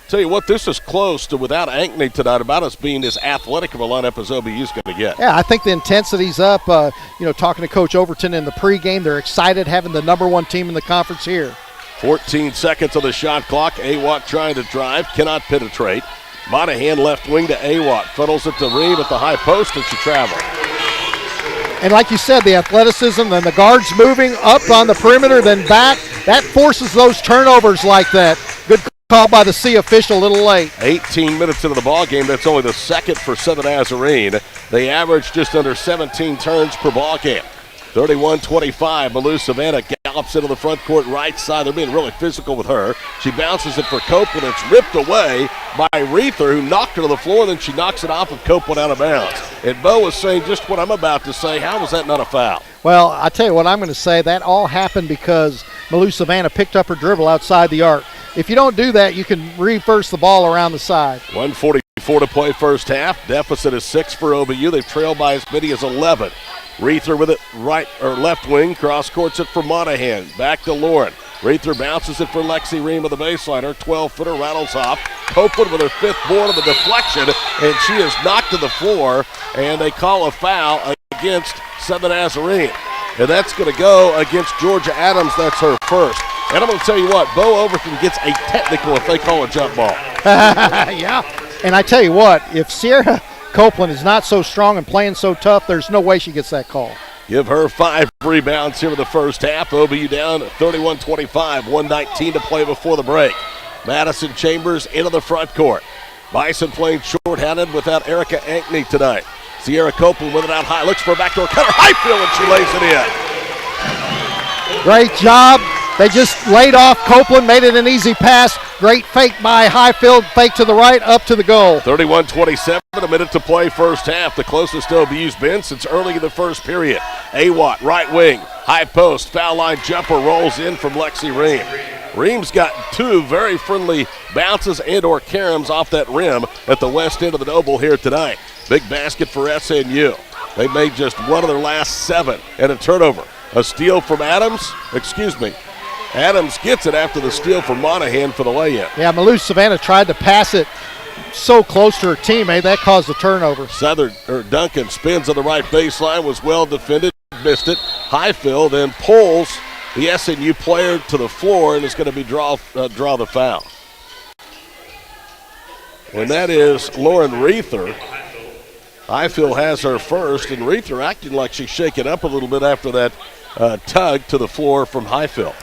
Tell you what, this is close to, without Ankney tonight, about as being as athletic of a lineup as OBU's going to get. Yeah, I think the intensity's up. Talking to Coach Overton in the pregame, they're excited having the number 1 team in the conference here. 14 seconds on the shot clock. Awatt trying to drive, cannot penetrate. Monahan left wing to Awatt, funnels it to Reed at the high post, and she travels. And like you said, the athleticism and the guards moving up on the perimeter, then back, that forces those turnovers like that. Good call by the C official, a little late. 18 minutes into the ball game. That's only the second for Southern Nazarene. They average just under 17 turns per ball game. 31-25. Malou Savannah gallops into the front court right side. They're being really physical with her. She bounces it for Copeland. It's ripped away by Reether, who knocked her to the floor. Then she knocks it off of Copeland out of bounds. And Bo was saying just what I'm about to say. How was that not a foul? Well, I tell you what I'm going to say. That all happened because Malou Savannah picked up her dribble outside the arc. If you don't do that, you can reverse the ball around the side. 1:44 to play first half. Deficit is 6 for OBU. They've trailed by as many as 11. Reether with it right or left wing, cross courts it for Monahan. Back to Lauren. Reether bounces it for Lexi Ream of the baseline. Her 12-footer rattles off. Copeland with her 5th board of the deflection, and she is knocked to the floor, and they call a foul against Southern Nazarene. And that's going to go against Georgia Adams. That's her first. And I'm going to tell you what, Bo Overton gets a technical if they call a jump ball. Yeah, and I tell you what, if Sierra Copeland is not so strong and playing so tough, there's no way she gets that call. Give her 5 rebounds here in the first half. OBU down 31-25, 1:19 to play before the break. Madison Chambers into the front court. Bison playing short-handed without Erica Ankney tonight. Sierra Copeland with it out high, looks for a backdoor cutter. Highfield, and she lays it in. Great job. They just laid off Copeland, made it an easy pass. Great fake by Highfield, fake to the right, up to the goal. 31-27, a minute to play first half. The closest OBU's been since early in the first period. Awatt, right wing, high post, foul line jumper rolls in from Lexi Ream. Ream's got 2 very friendly bounces and or caroms off that rim at the west end of the Noble here tonight. Big basket for SNU. They made just one of their last 7 and a turnover. A steal from Adams, Adams gets it after the steal from Monahan for the lay-in. Yeah, Malou Savannah tried to pass it so close to her teammate, that caused a turnover. Duncan spins on the right baseline, was well defended, missed it. Highfield then pulls the SNU player to the floor and is going to be draw the foul. And that is Lauren Reether. Highfield has her first, and Reether acting like she's shaken up a little bit after that tug to the floor from Highfield.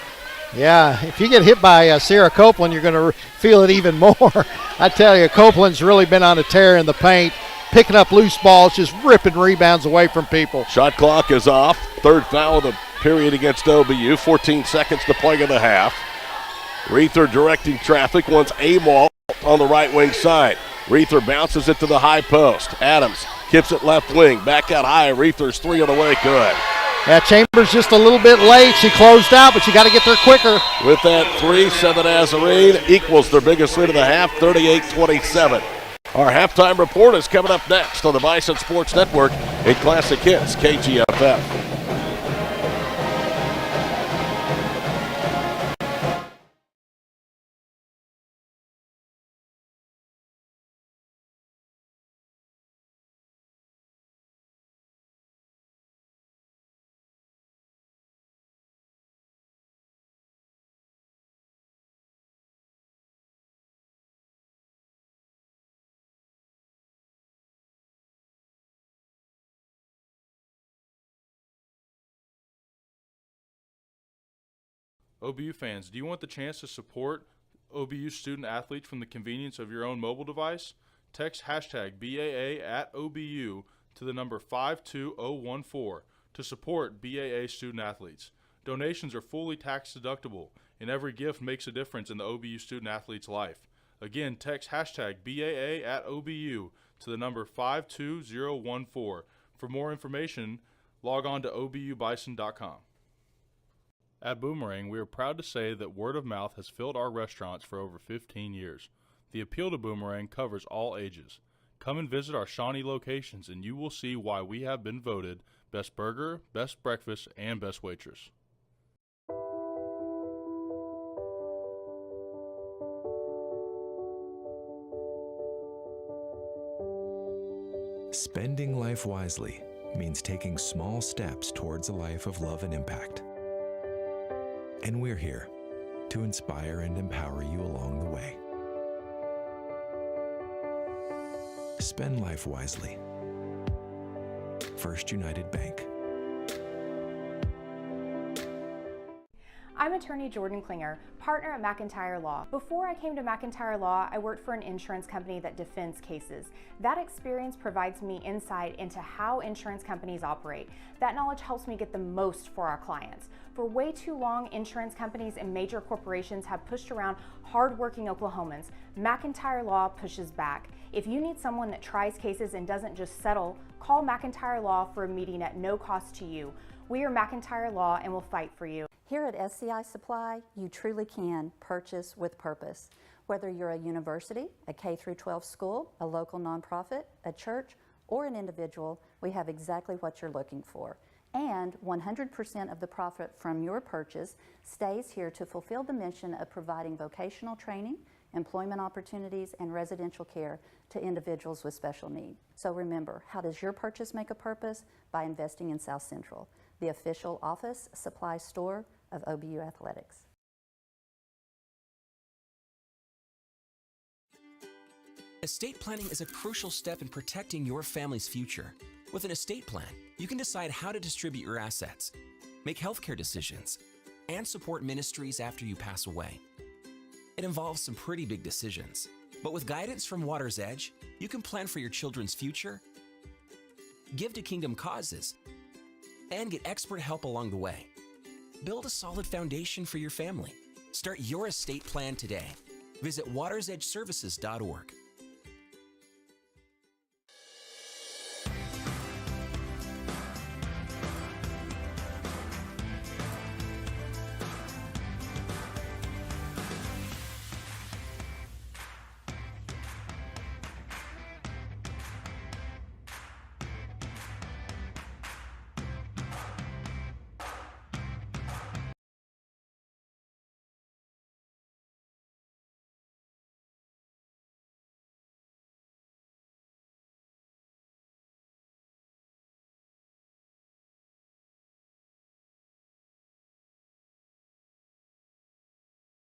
Yeah, if you get hit by Sierra Copeland, you're going to feel it even more. I tell you, Copeland's really been on a tear in the paint, picking up loose balls, just ripping rebounds away from people. Shot clock is off. Third foul of the period against OBU. 14 seconds to play in the half. Reether directing traffic, wants Amalt on the right wing side. Reether bounces it to the high post. Adams kips it left wing. Back out high. Reether's three on the way. Good. Yeah, Chambers just a little bit late. She closed out, but you got to get there quicker. With that 3, Nazarene equals their biggest lead of the half, 38-27. Our halftime report is coming up next on the Bison Sports Network in Classic Hits, KGFF. OBU fans, do you want the chance to support OBU student athletes from the convenience of your own mobile device? Text hashtag BAA at OBU to the number 52014 to support BAA student athletes. Donations are fully tax deductible, and every gift makes a difference in the OBU student athlete's life. Again, text hashtag BAA at OBU to the number 52014. For more information, log on to obubison.com. At Boomerang, we are proud to say that word of mouth has filled our restaurants for over 15 years. The appeal to Boomerang covers all ages. Come and visit our Shawnee locations and you will see why we have been voted Best Burger, Best Breakfast, and Best Waitress. Spending life wisely means taking small steps towards a life of love and impact. And we're here to inspire and empower you along the way. Spend life wisely. First United Bank. I'm attorney Jordan Klinger, partner at McIntyre Law. Before I came to McIntyre Law, I worked for an insurance company that defends cases. That experience provides me insight into how insurance companies operate. That knowledge helps me get the most for our clients. For way too long, insurance companies and major corporations have pushed around hardworking Oklahomans. McIntyre Law pushes back. If you need someone that tries cases and doesn't just settle, call McIntyre Law for a meeting at no cost to you. We are McIntyre Law and will fight for you. Here at SCI Supply, you truly can purchase with purpose. Whether you're a university, a K-12 school, a local nonprofit, a church, or an individual, we have exactly what you're looking for. And 100% of the profit from your purchase stays here to fulfill the mission of providing vocational training, employment opportunities, and residential care to individuals with special need. So remember, how does your purchase make a purpose? By investing in South Central, the official office supply store of OBU Athletics. Estate planning is a crucial step in protecting your family's future. With an estate plan, you can decide how to distribute your assets, make healthcare decisions, and support ministries after you pass away. It involves some pretty big decisions, but with guidance from Water's Edge, you can plan for your children's future, give to kingdom causes, and get expert help along the way. Build a solid foundation for your family. Start your estate plan today. Visit watersedgeservices.org.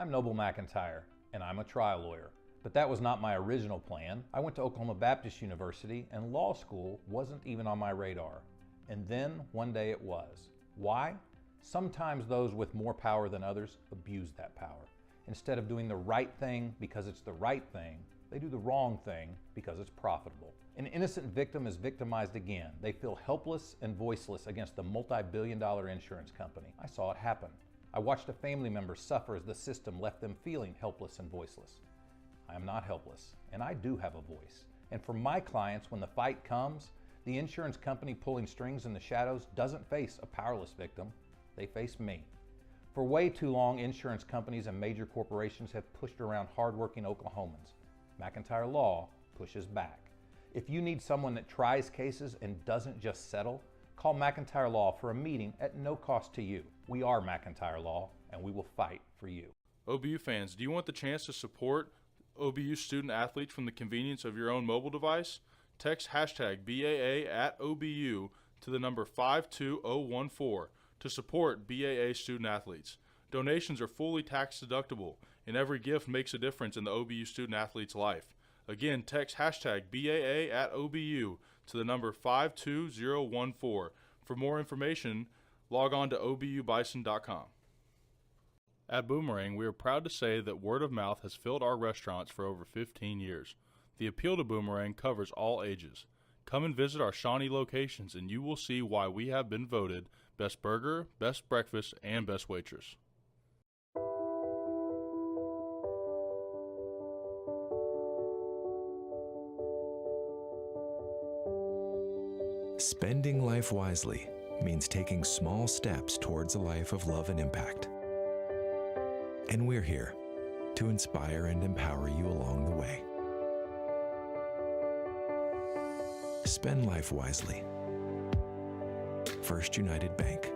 I'm Noble McIntyre, and I'm a trial lawyer. But that was not my original plan. I went to Oklahoma Baptist University, and law school wasn't even on my radar. And then, one day it was. Why? Sometimes those with more power than others abuse that power. Instead of doing the right thing because it's the right thing, they do the wrong thing because it's profitable. An innocent victim is victimized again. They feel helpless and voiceless against the multi-billion-dollar insurance company. I saw it happen. I watched a family member suffer as the system left them feeling helpless and voiceless. I am not helpless, and I do have a voice. And for my clients, when the fight comes, the insurance company pulling strings in the shadows doesn't face a powerless victim. They face me. For way too long, insurance companies and major corporations have pushed around hardworking Oklahomans. McIntyre Law pushes back. If you need someone that tries cases and doesn't just settle, call McIntyre Law for a meeting at no cost to you. We are McIntyre Law, and we will fight for you. OBU fans, do you want the chance to support OBU student athletes from the convenience of your own mobile device? Text hashtag BAA at OBU to the number 52014 to support BAA student athletes. Donations are fully tax deductible, and every gift makes a difference in the OBU student athlete's life. Again, text hashtag BAA at OBU to the number 52014. For more information, log on to obubison.com. At Boomerang, we are proud to say that word of mouth has filled our restaurants for over 15 years. The appeal to Boomerang covers all ages. Come and visit our Shawnee locations and you will see why we have been voted Best Burger, Best Breakfast, and Best Waitress. Spending life wisely means taking small steps towards a life of love and impact. And we're here to inspire and empower you along the way. Spend life wisely. First United Bank.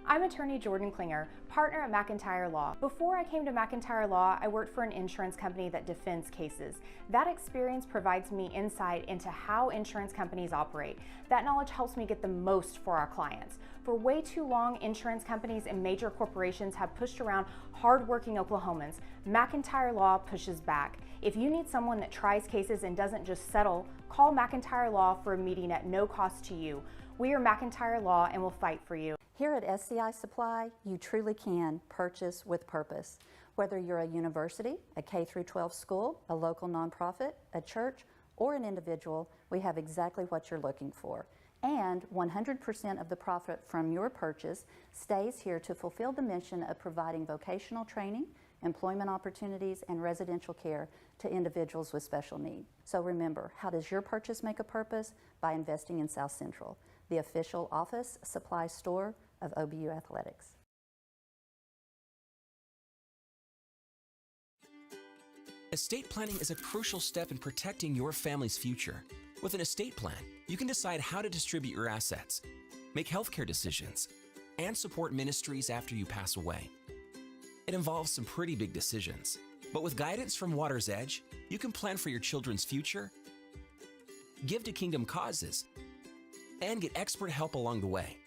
I'm attorney Jordan Klinger, partner at McIntyre Law. Before I came to McIntyre Law, I worked for an insurance company that defends cases. That experience provides me insight into how insurance companies operate. That knowledge helps me get the most for our clients. For way too long, insurance companies and major corporations have pushed around hardworking Oklahomans. McIntyre Law pushes back. If you need someone that tries cases and doesn't just settle, call McIntyre Law for a meeting at no cost to you. We are McIntyre Law and will fight for you. Here at SCI Supply, you truly can purchase with purpose. Whether you're a university, a K-12 school, a local nonprofit, a church, or an individual, we have exactly what you're looking for. And 100% of the profit from your purchase stays here to fulfill the mission of providing vocational training, employment opportunities, and residential care to individuals with special need. So remember, how does your purchase make a purpose? By investing in South Central, the official office supply store of OBU Athletics. Estate planning is a crucial step in protecting your family's future. With an estate plan, you can decide how to distribute your assets, make healthcare decisions, and support ministries after you pass away. It involves some pretty big decisions, but with guidance from Water's Edge, you can plan for your children's future, give to kingdom causes, and get expert help along the way.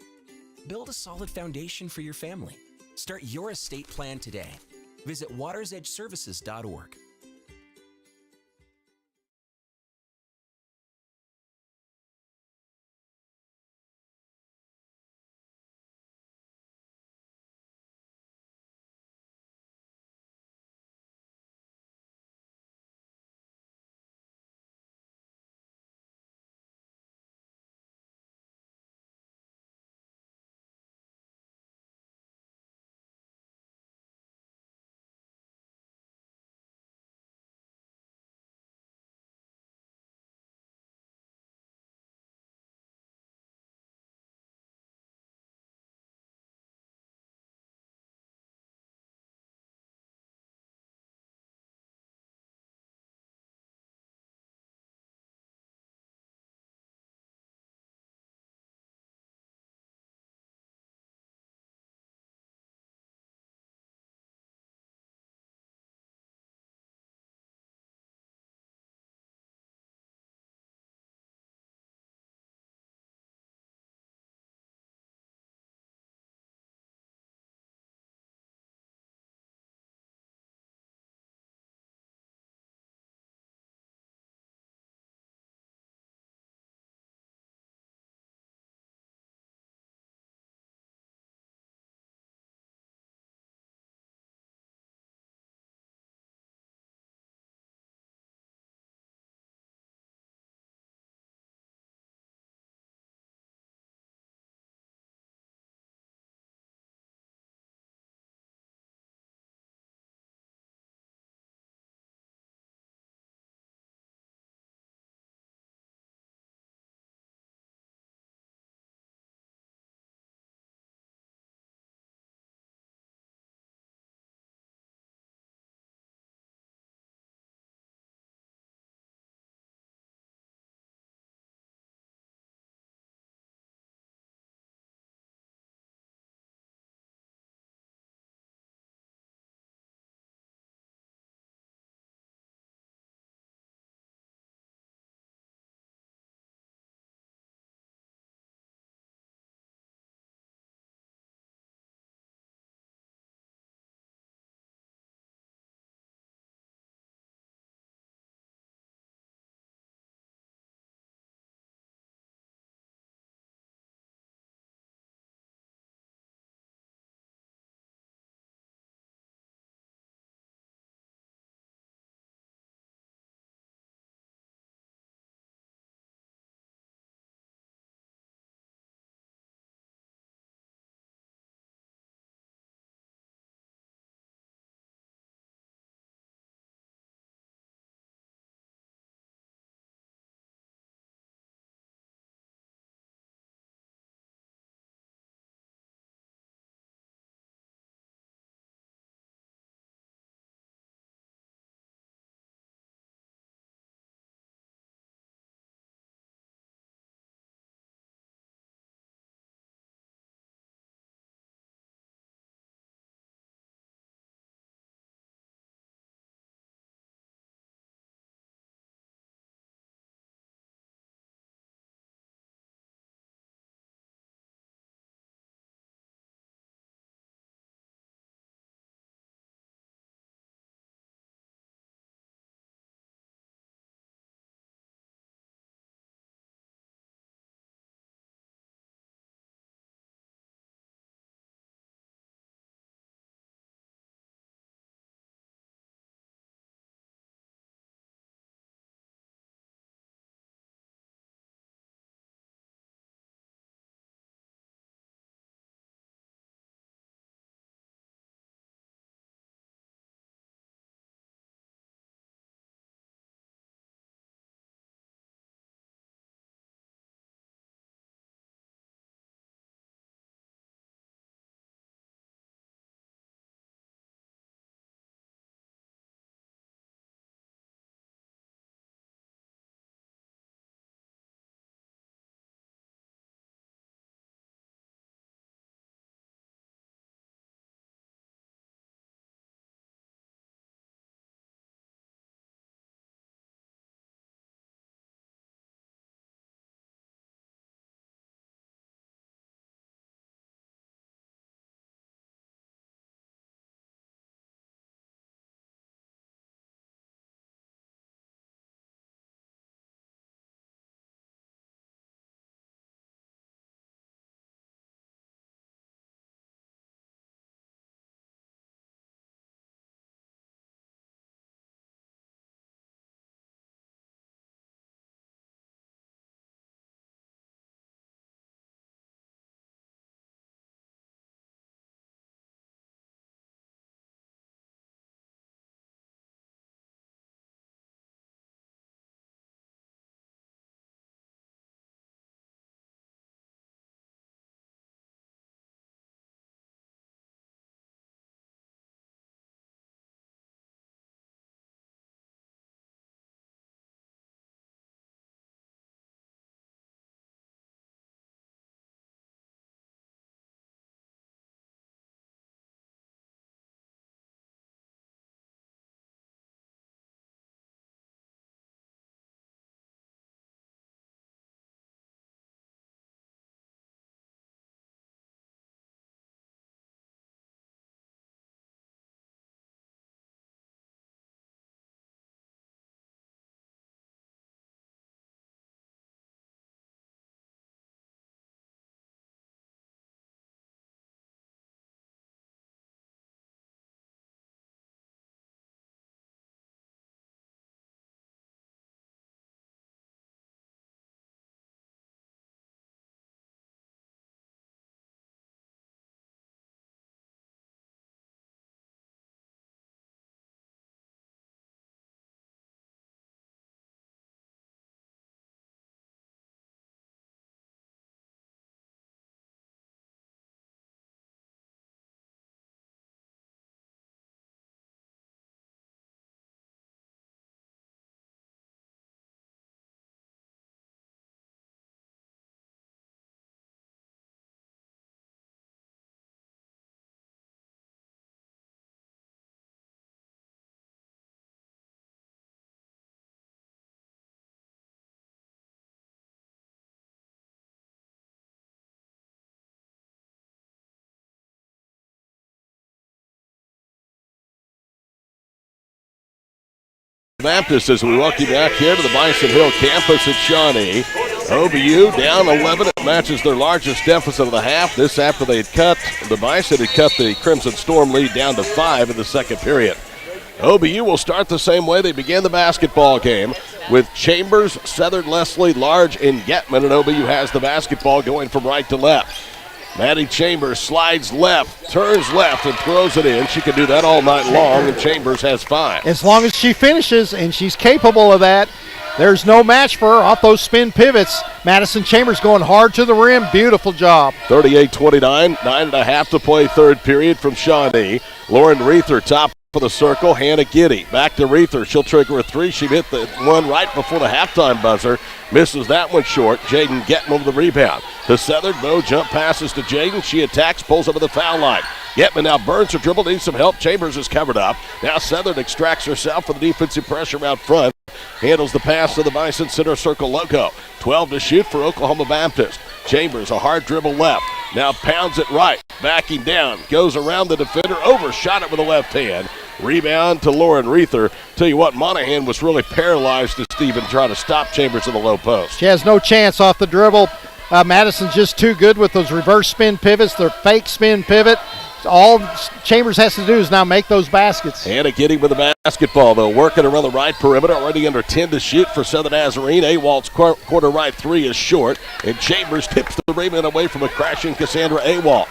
Build a solid foundation for your family. Start your estate plan today. Visit watersedgeservices.org. Baptist as we welcome you back here to the Bison Hill campus at Shawnee. OBU down 11. It matches their largest deficit of the half. This after the Bison had cut the Crimson Storm lead down to 5 in the second period. OBU will start the same way they began the basketball game with Chambers, Southern, Leslie, Large, and Getman, and OBU has the basketball going from right to left. Maddie Chambers slides left, turns left, and throws it in. She can do that all night long, and Chambers has 5. As long as she finishes, and she's capable of that, there's no match for her off those spin pivots. Madison Chambers going hard to the rim. Beautiful job. 38-29, 9.5 to play third period from Shawnee. Lauren Reether top for the circle. Hannah Giddy back to Reether. She'll trigger a 3. She hit the one right before the halftime buzzer. Misses that one short. Jaden Getman with the rebound. To Southern. No jump passes to Jaden. She attacks, pulls up to the foul line. Getman now burns her dribble, needs some help. Chambers is covered up. Now Southern extracts herself for the defensive pressure out front. Handles the pass to the Bison center circle logo. 12 to shoot for Oklahoma Baptist. Chambers, a hard dribble left. Now pounds it right. Backing down. Goes around the defender. Overshot it with the left hand. Rebound to Lauren Reether. Tell you what, Monahan was really paralyzed to Steven trying to stop Chambers in the low post. She has no chance off the dribble. Madison's just too good with those reverse spin pivots, their fake spin pivot. All Chambers has to do is now make those baskets. Hannah Giddy with the basketball, though, working around the right perimeter, already under 10 to shoot for Southern Nazarene. Awalt's quarter right 3 is short, and Chambers tips the rebound away from a crashing Cassandra Awalt.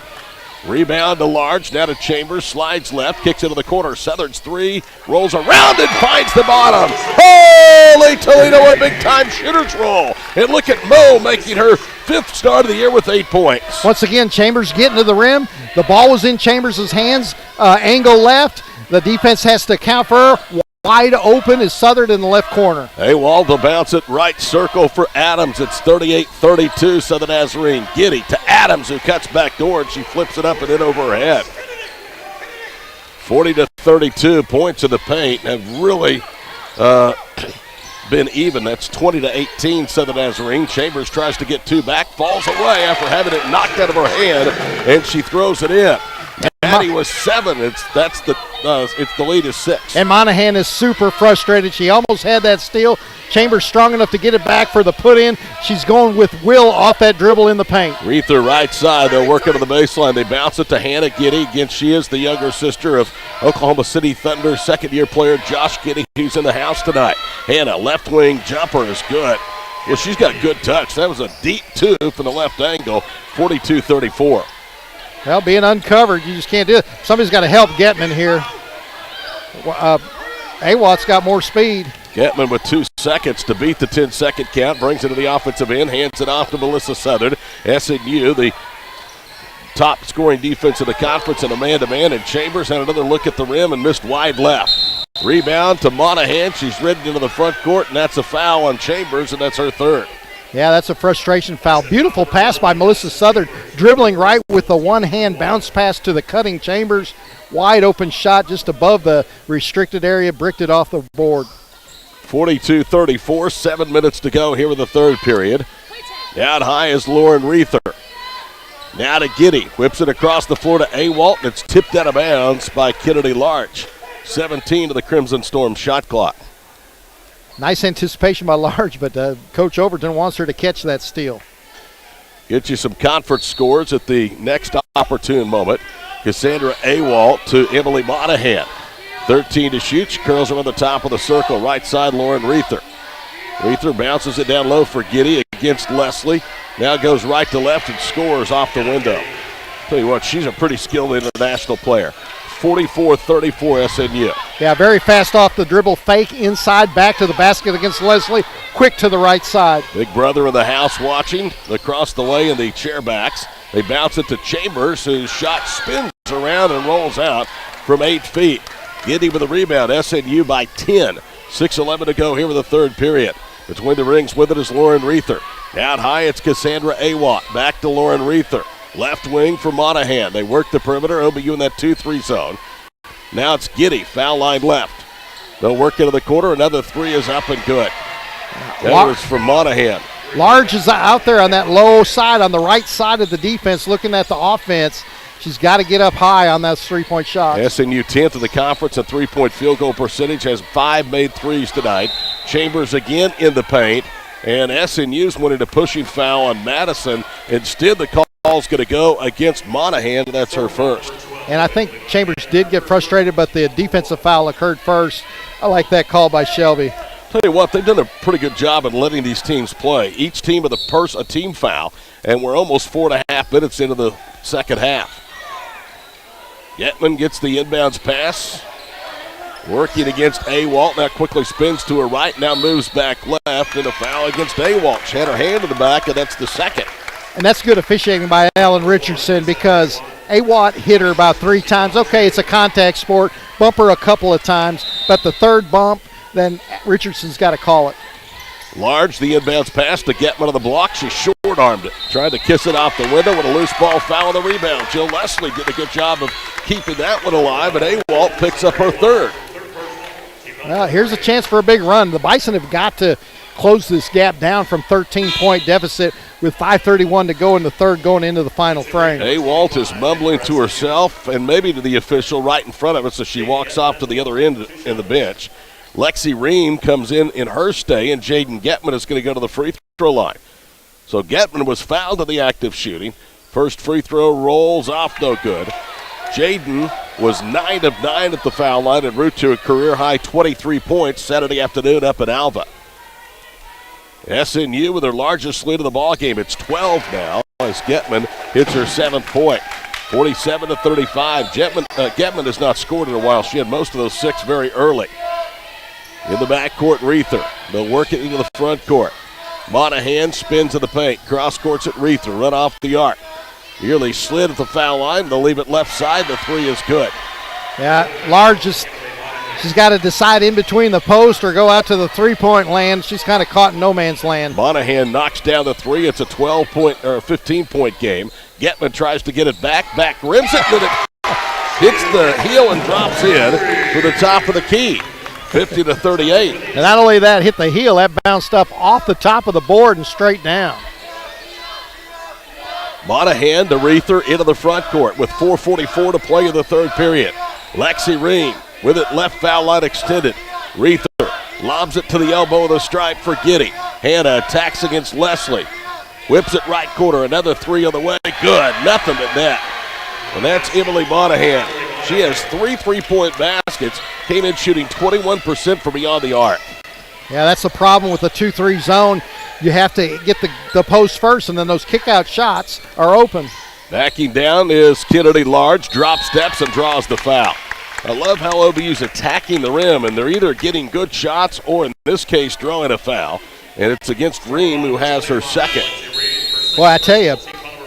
Rebound to Large, now to Chambers, slides left, kicks into the corner. Southern's 3, rolls around and finds the bottom. Holy Toledo, a big-time shooter's roll. And look at Mo making her 5th start of the year with 8 points. Once again, Chambers getting to the rim. The ball was in Chambers' hands, angle left. The defense has to account for her. Wide open is Southern in the left corner. Awald to bounce it right circle for Adams. It's 38-32 Southern Nazarene. Giddy to Adams, who cuts back door, and she flips it up and in over her head. 40-32 points in the paint have really been even. That's 20-18 Southern Nazarene. Chambers tries to get 2 back, falls away after having it knocked out of her hand, and she throws it in. Maddie was 7. It's the lead is 6. And Monahan is super frustrated. She almost had that steal. Chambers strong enough to get it back for the put in. She's going with will off that dribble in the paint. Reether right side. They're working to the baseline. They bounce it to Hannah Giddy. Again, she is the younger sister of Oklahoma City Thunder second-year player Josh Giddy, who's in the house tonight. Hannah, left wing jumper is good. Well, she's got good touch. That was a deep 2 from the left angle. 42-34. Well, being uncovered, you just can't do it. Somebody's got to help Getman here. Awat's got more speed. Getman with 2 seconds to beat the 10-second count. Brings it to the offensive end. Hands it off to Melissa Southern. SNU, the top scoring defense in the conference, and a man-to-man. And Chambers had another look at the rim and missed wide left. Rebound to Monahan. She's ridden into the front court, and that's a foul on Chambers, and that's her 3rd. Yeah, that's a frustration foul. Beautiful pass by Melissa Southern, dribbling right with the one-hand bounce pass to the cutting Chambers. Wide open shot just above the restricted area, bricked it off the board. 42-34, 7 minutes to go here in the third period. Down high is Lauren Reether. Now to Giddy, whips it across the floor to Awalt, and it's tipped out of bounds by Kennedy Large. 17 to the Crimson Storm shot clock. Nice anticipation by Large, but Coach Overton wants her to catch that steal. Get you some conference scores at the next opportune moment. Cassandra Awalt to Emily Monahan. 13 to shoot. She curls around the top of the circle. Right side, Lauren Reether. Reether bounces it down low for Giddy against Leslie. Now goes right to left and scores off the window. Tell you what, she's a pretty skilled international player. 44-34 SNU. Yeah, very fast off the dribble, fake inside, back to the basket against Leslie, quick to the right side. Big brother in the house watching across the way in the chairbacks. They bounce it to Chambers, whose shot spins around and rolls out from 8 feet. Giddy with a rebound, SNU by 10. 6:11 to go here with the third period. Between the rings with it is Lauren Reether. Down high, it's Cassandra Awalt. Back to Lauren Reether. Left wing for Monahan. They work the perimeter. OBU in that 2-3 zone. Now it's Giddy. Foul line left. They'll work into the corner. Another 3 is up and good. That was from Monahan. Large is out there on that low side, on the right side of the defense, looking at the offense. She's got to get up high on those three-point shots. SNU 10th in the conference in three-point field goal percentage, has 5 made threes tonight. Chambers again in the paint, and SNU's wanted a pushing foul on Madison. Instead, the call's going to go against Monahan, and that's her first. And I think Chambers did get frustrated, but the defensive foul occurred first. I like that call by Shelby. Tell you what, they've done a pretty good job in letting these teams play. Each team with a team foul, and we're almost 4.5 minutes into the second half. Getman gets the inbounds pass. Working against Awalt, now quickly spins to her right, now moves back left, and a foul against Awalt. She had her hand in the back, and that's the second. And that's good officiating by Alan Richardson, because Awalt hit her about 3 times. Okay, it's a contact sport. Bump her a couple of times, but the third bump, then Richardson's got to call it. Large, the inbounds pass to Getman on the block. She short-armed it. Tried to kiss it off the window with a loose ball foul on the rebound. Jill Leslie did a good job of keeping that one alive, and Awalt picks up her third. Well, here's a chance for a big run. The Bison have got to close this gap down from 13-point deficit with 5:31 to go in the third, going into the final frame. Awalt is mumbling to herself and maybe to the official right in front of us as she walks off to the other end in the bench. Lexi Ream comes in her stay, and Jaden Getman is going to go to the free throw line. So Getman was fouled in the active shooting. First free throw rolls off, no good. Jaden was 9 of 9 at the foul line en route to a career-high 23 points Saturday afternoon up in Alva. SNU with their largest lead of the ball game. It's 12 now as Getman hits her 7th point. 47-35. Getman has not scored in a while. She had most of those 6 very early. In the backcourt, Reether. They'll work it into the front court. Monahan spins in the paint. Cross courts at Reether. Run off the arc. Nearly slid at the foul line. They'll leave it left side. The three is good. Yeah, Large she's got to decide in between the post or go out to the three-point land. She's kind of caught in no man's land. Monahan knocks down the three. It's a 12-point or a 15-point game. Getman tries to get it back rims it, and it hits the heel and drops in for the top of the key. 50-38. And not only that, hit the heel, that bounced up off the top of the board and straight down. Monahan to Reether into the front court with 4:44 to play in the third period. Lexi Ream with it left foul line extended. Reether lobs it to the elbow of the stripe for Giddy. Hannah attacks against Leslie. Whips it right corner. Another three on the way. Good. Nothing but net. And that's Emily Monahan. She has 3 3-point baskets. Came in shooting 21% from beyond the arc. Yeah, that's the problem with the 2-3 zone. You have to get the post first, and then those kick-out shots are open. Backing down is Kennedy Large. Drop steps and draws the foul. I love how OBU's attacking the rim, and they're either getting good shots or, in this case, drawing a foul. And it's against Ream, who has her second. Well, I tell you,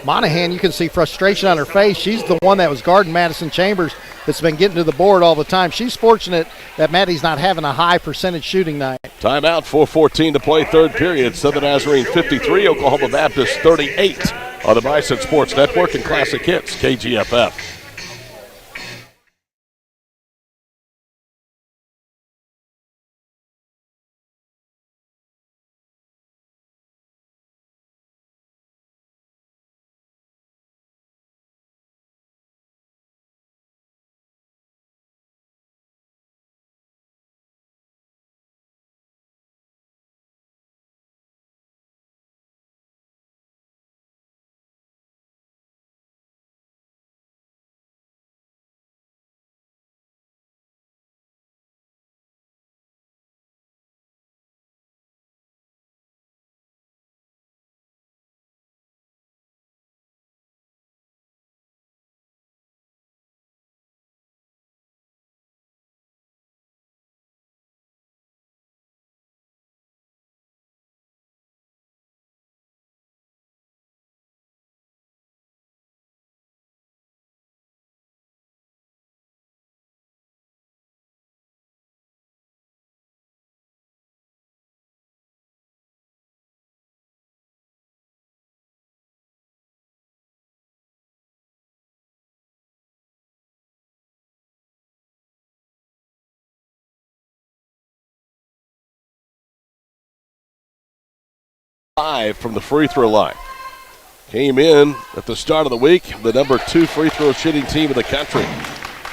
Monahan, you can see frustration on her face. She's the one that was guarding Madison Chambers that's been getting to the board all the time. She's fortunate that Maddie's not having a high percentage shooting night. Timeout, 4:14 to play, third period. Southern Nazarene 53, Oklahoma Baptist 38 on the Bison Sports Network and Classic Hits, KGFF. Five from the free throw line. came in at the start of the week, the number 2 free throw shooting team in the country.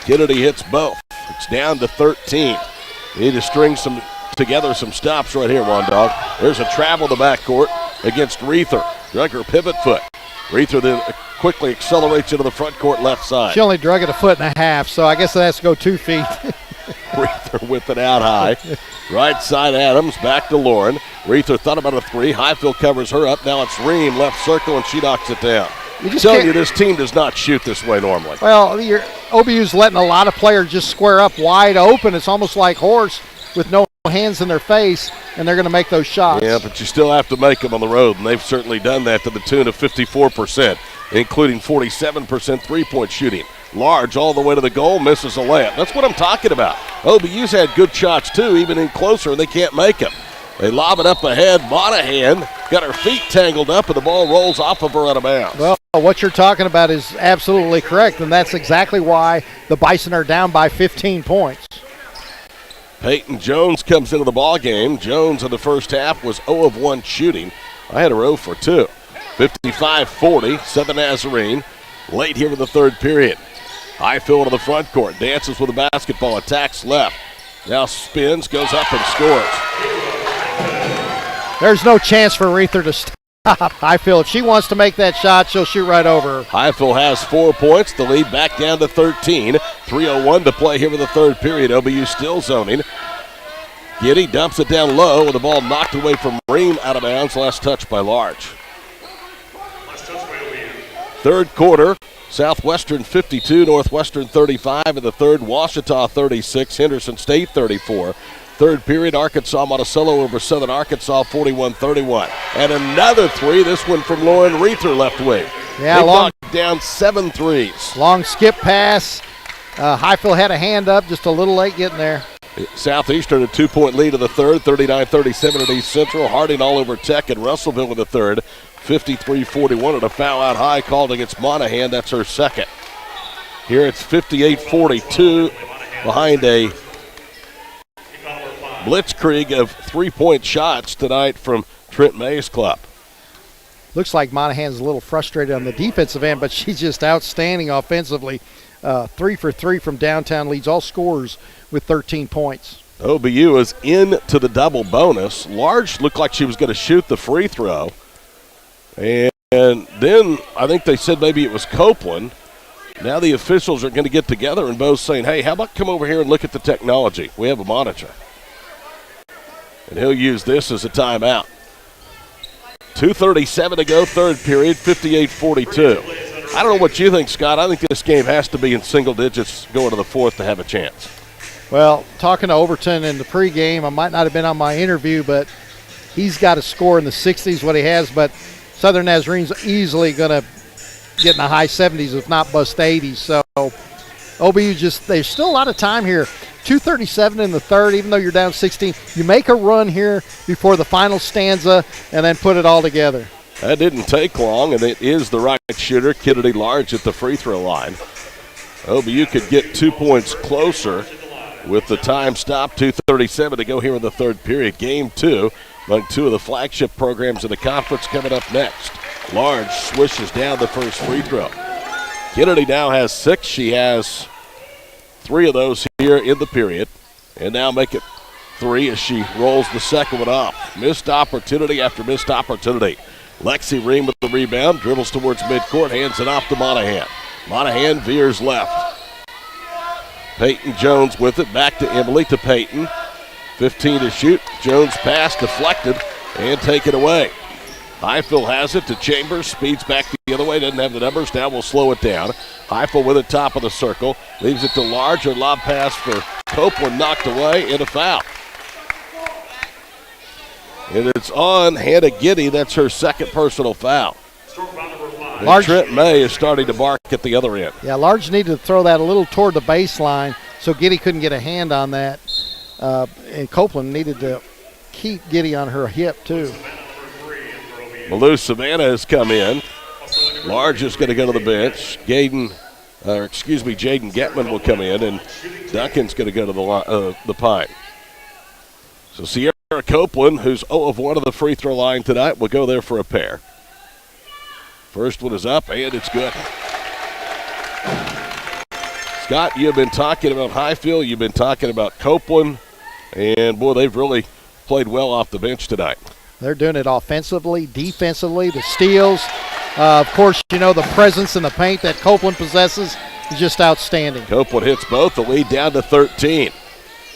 Kennedy hits both. It's down to 13. They need to string together some stops right here, Juan Dog. There's a travel to the backcourt against Reether. Drug her pivot foot. Reether then quickly accelerates into the front court left side. She only drug it 1.5 feet, so I guess it has to go 2 feet. Reether with it out high. Right side Adams, back to Lauren. Reether thought about a 3. Highfield covers her up. Now it's Ream, left circle, and she knocks it down. Tell you, this team does not shoot this way normally. Well, OBU's letting a lot of players just square up wide open. It's almost like horse with no hands in their face, and they're going to make those shots. Yeah, but you still have to make them on the road, and they've certainly done that to the tune of 54%, including 47% three-point shooting. Large all the way to the goal, misses a layup. That's what I'm talking about. OBU's had good shots, too, even in closer, and they can't make them. They lob it up ahead. Monahan got her feet tangled up, and the ball rolls off of her out of bounds. Well, what you're talking about is absolutely correct, and that's exactly why the Bison are down by 15 points. Peyton Jones comes into the ball game. Jones in the first half was 0 of 1 shooting. I had her 0 for 2. 55-40, Southern Nazarene. Late here in the third period. Highfield to the front court. Dances with the basketball. Attacks left. Now spins, goes up and scores. There's no chance for Reether to stop Highfield. If she wants to make that shot, she'll shoot right over her. Highfield has 4 points. The lead back down to 13. 3:01 to play here in the third period. OBU still zoning. Giddy dumps it down low with the ball knocked away from Ream out of bounds. Last touch by Large. Third quarter, Southwestern 52, Northwestern 35 in the third, Washita 36, Henderson State 34. Third period, Arkansas Monticello over Southern Arkansas 41-31. And another 3, this one from Lauren Reether left wing. Yeah, They long knocked down 7 threes. Long skip pass. Highfield had a hand up, just a little late getting there. Southeastern a 2-point lead in the third, 39-37 at East Central. Harding all over Tech and Russellville in the third, 53-41, and a foul out high called against Monahan. That's her second. Here it's 58-42 behind a blitzkrieg of 3-point shots tonight from Trent May's club. Looks like Monahan's a little frustrated on the defensive end, but she's just outstanding offensively. 3 for 3 from downtown, leads all scorers with 13 points. OBU is into the double bonus. Large looked like she was going to shoot the free throw. And then I think they said maybe it was Copeland. Now the officials are going to get together and both saying, hey, how about come over here and look at the technology? We have a monitor. And he'll use this as a timeout. 2:37 to go, third period, 58-42. I don't know what you think, Scott. I think this game has to be in single digits going to the fourth to have a chance. Well, talking to Overton in the pregame, I might not have been on my interview, but he's got to score in the 60s, what he has. But Southern Nazarene's easily going to get in the high 70s, if not bust 80s. So OBU there's still a lot of time here. 2:37 in the third, even though you're down 16. You make a run here before the final stanza and then put it all together. That didn't take long, and it is the right shooter, Kennedy Large, at the free throw line. OBU could get 2 points closer with the time stop. 2:37 to go here in the third period. Game 2 among 2 of the flagship programs in the conference coming up next. Large swishes down the first free throw. Kennedy now has 6. She has 3 of those here in the period. And now make it 3 as she rolls the second one off. Missed opportunity after missed opportunity. Lexi Ream with the rebound, dribbles towards midcourt, hands it off to Monahan. Monahan veers left. Peyton Jones with it, back to Emily, to Peyton. 15 to shoot. Jones pass deflected and taken away. Highfield has it to Chambers, speeds back the other way, doesn't have the numbers, now we'll slow it down. Highfield with it, top of the circle, leaves it to Large, a lob pass for Copeland, knocked away, and a foul. And it's on Hannah Giddy, that's her second personal foul. And Trent May is starting to bark at the other end. Yeah, Large needed to throw that a little toward the baseline so Giddy couldn't get a hand on that. And Copeland needed to keep Giddy on her hip, too. Malou Savannah has come in. Large is going to go to the bench. Jaden Getman will come in, and Duncan's going to go to the Pine. So Sierra Copeland, who's 0 of 1 of the free throw line tonight, will go there for a pair. First one is up, and it's good. Scott, you've been talking about Highfield. You've been talking about Copeland. And, boy, they've really played well off the bench tonight. They're doing it offensively, defensively, the steals. Of course, you know, the presence in the paint that Copeland possesses is just outstanding. Copeland hits both. The lead down to 13.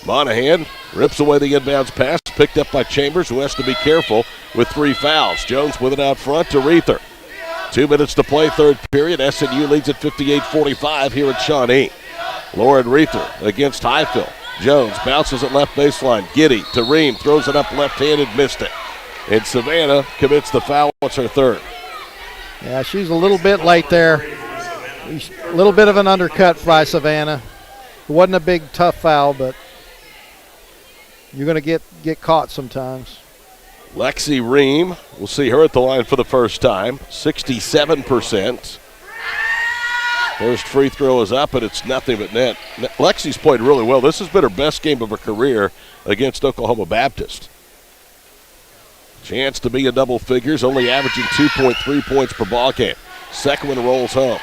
Monahan rips away the inbounds pass, picked up by Chambers, who has to be careful with 3 fouls. Jones with it out front to Reether. 2 minutes to play, third period. SNU leads at 58-45 here at Shawnee. Lauren Reether against Highfield. Jones bounces at left baseline. Giddy to Ream, throws it up left-handed, missed it. And Savannah commits the foul. It's her third. Yeah, she's a little bit late there. A little bit of an undercut by Savannah. It wasn't a big, tough foul, but you're going to get caught sometimes. Lexi Ream, we'll see her at the line for the first time. 67%. First free throw is up, and it's nothing but net. Lexi's played really well. This has been her best game of her career against Oklahoma Baptist. Chance to be in double figures, only averaging 2.3 points per ball game. Second one rolls home.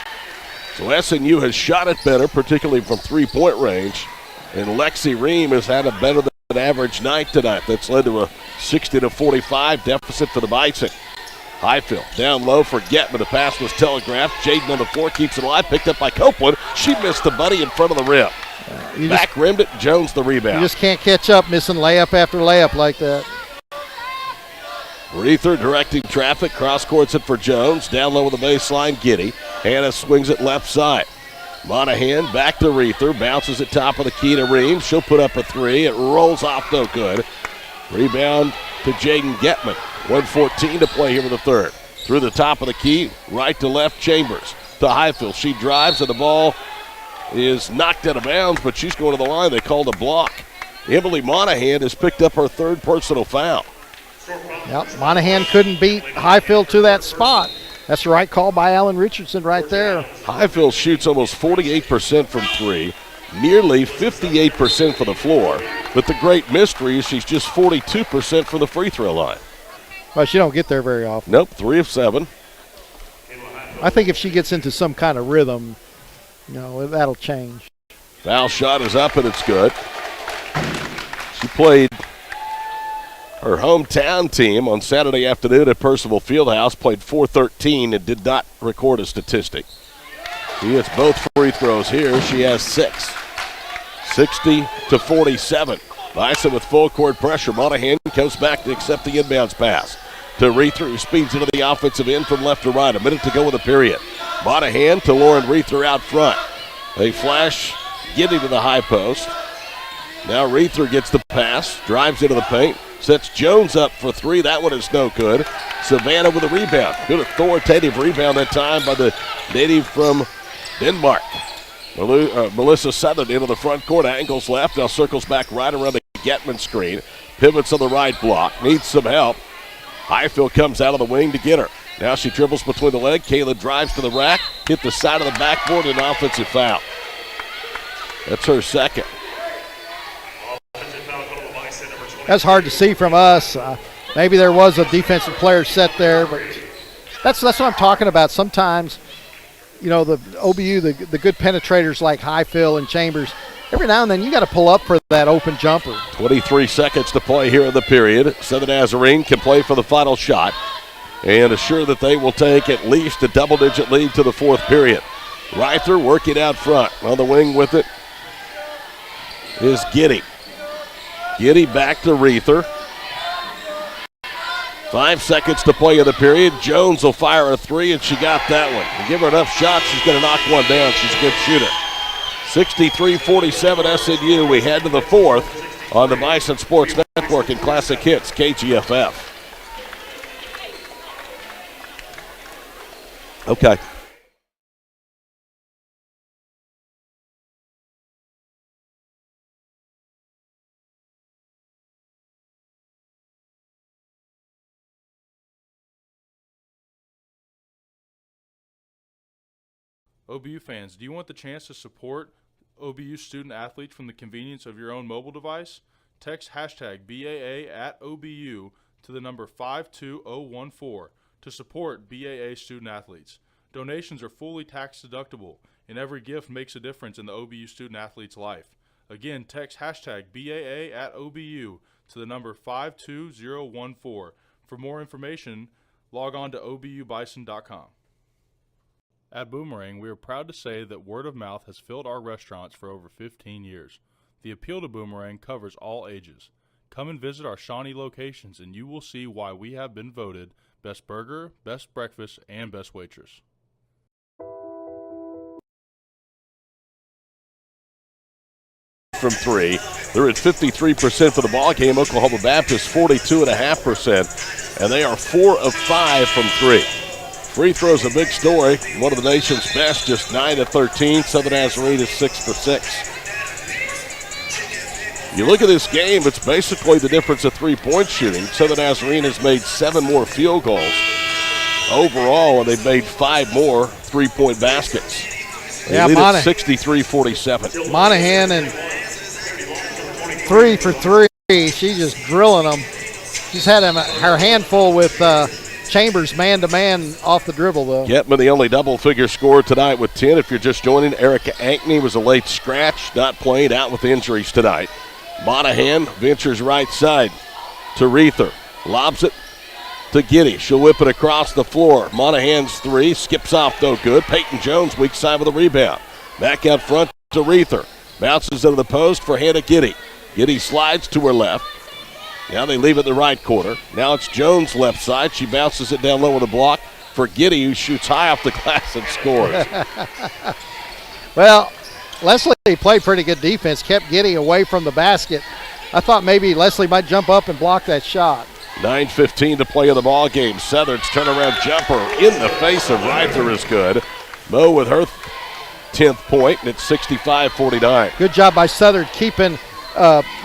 So SNU has shot it better, particularly from three-point range, and Lexi Ream has had a better than average night tonight. That's led to a 60-45 deficit for the Bison. Highfield down low for Getman. The pass was telegraphed. Jaden on the floor keeps it alive. Picked up by Copeland. She missed the buddy in front of the rim. Back rimmed it. Jones the rebound. You just can't catch up missing layup after layup like that. Reether directing traffic. Cross courts it for Jones. Down low with the baseline. Giddy. Hannah swings it left side. Monahan back to Reether. Bounces at top of the key to Ream. She'll put up a 3. It rolls off, no good. Rebound to Jaden Getman. 1:14 to play here in the third. Through the top of the key, right to left, Chambers to Highfield. She drives, and the ball is knocked out of bounds, but she's going to the line. They called a block. Emily Monahan has picked up her third personal foul. Yep, Monahan couldn't beat Highfield to that spot. That's the right call by Alan Richardson right there. Highfield shoots almost 48% from 3, nearly 58% for the floor. But the great mystery is she's just 42% from the free throw line. Well, she don't get there very often. Nope, 3 of 7. I think if she gets into some kind of rhythm, you know, that'll change. Foul shot is up, and it's good. She played her hometown team on Saturday afternoon at Percival Fieldhouse, played 4-13 and did not record a statistic. She hits both free throws here. She has 6. 60-47. Bison with full court pressure. Monahan comes back to accept the inbounds pass. To Reether, who speeds into the offensive end from left to right. A minute to go in the period. Monahan to Lauren Reether out front. They flash, getting to the high post. Now Reether gets the pass, drives into the paint, sets Jones up for 3. That one is no good. Savannah with a rebound. Good authoritative rebound that time by the native from Denmark. Melissa Southern into the front court, angles left, now circles back right around the Getman screen. Pivots on the right block, needs some help. Highfield comes out of the wing to get her. Now she dribbles between the leg. Kayla drives to the rack, hit the side of the backboard, and an offensive foul. That's her second. That's hard to see from us. Maybe there was a defensive player set there, but that's what I'm talking about. Sometimes, you know, the OBU, the good penetrators like Highfield and Chambers, every now and then you got to pull up for that open jumper. 23 seconds to play here in the period. Southern Nazarene can play for the final shot and assure that they will take at least a double-digit lead to the fourth period. Reither working out front. On the wing with it is Giddy. Giddy back to Reether. 5 seconds to play in the period. Jones will fire a 3, and she got that one. And give her enough shots, she's going to knock one down. She's a good shooter. 63-47 SNU. We head to the fourth on the Bison Sports Network and Classic Hits, KGFF. Okay. OBU fans, do you want the chance to support OBU student athletes from the convenience of your own mobile device? Text hashtag BAA at OBU to the number 52014. to support BAA student athletes. Donations are fully tax deductible, and every gift makes a difference in the OBU student athlete's life. Again, text hashtag BAA at OBU to the number 52014. For more information, log on to obubison.com. At Boomerang, we are proud to say that word of mouth has filled our restaurants for over 15 years. The appeal to Boomerang covers all ages. Come and visit our Shawnee locations and you will see why we have been voted Best Burger, Best Breakfast, and Best Waitress. From three. They're at 53% for the ball game. Oklahoma Baptist 42.5%, and they are 4 of 5 from three. Free throws a big story. One of the nation's best, just 9 of 13. Southern Nazarene is 6 for 6. You look at this game, it's basically the difference of three-point shooting. Southern Nazarene has made 7 more field goals overall, and they've made 5 more three-point baskets. They lead at 63-47. Monahan and 3 for 3. She's just drilling them. She's had her handful with Chambers man-to-man off the dribble, though. Getman, the only double-figure scorer tonight with 10. If you're just joining, Erica Ankney was a late scratch, not played, out with injuries tonight. Monahan ventures right side to Reether. Lobs it to Giddy. She'll whip it across the floor. Monahan's 3. Skips off, though, good. Peyton Jones, weak side with a rebound. Back out front to Reether. Bounces into the post for Hannah Giddy. Giddy slides to her left. Now they leave it in the right corner. Now it's Jones' left side. She bounces it down low with a block for Giddy, who shoots high off the glass and scores. Well, Leslie played pretty good defense, kept Giddy away from the basket. I thought maybe Leslie might jump up and block that shot. 9:15 to play in the ball game. Southern's turnaround jumper in the face of Reither is good. Moe with her 10th point, and it's 65-49. Good job by Southern keeping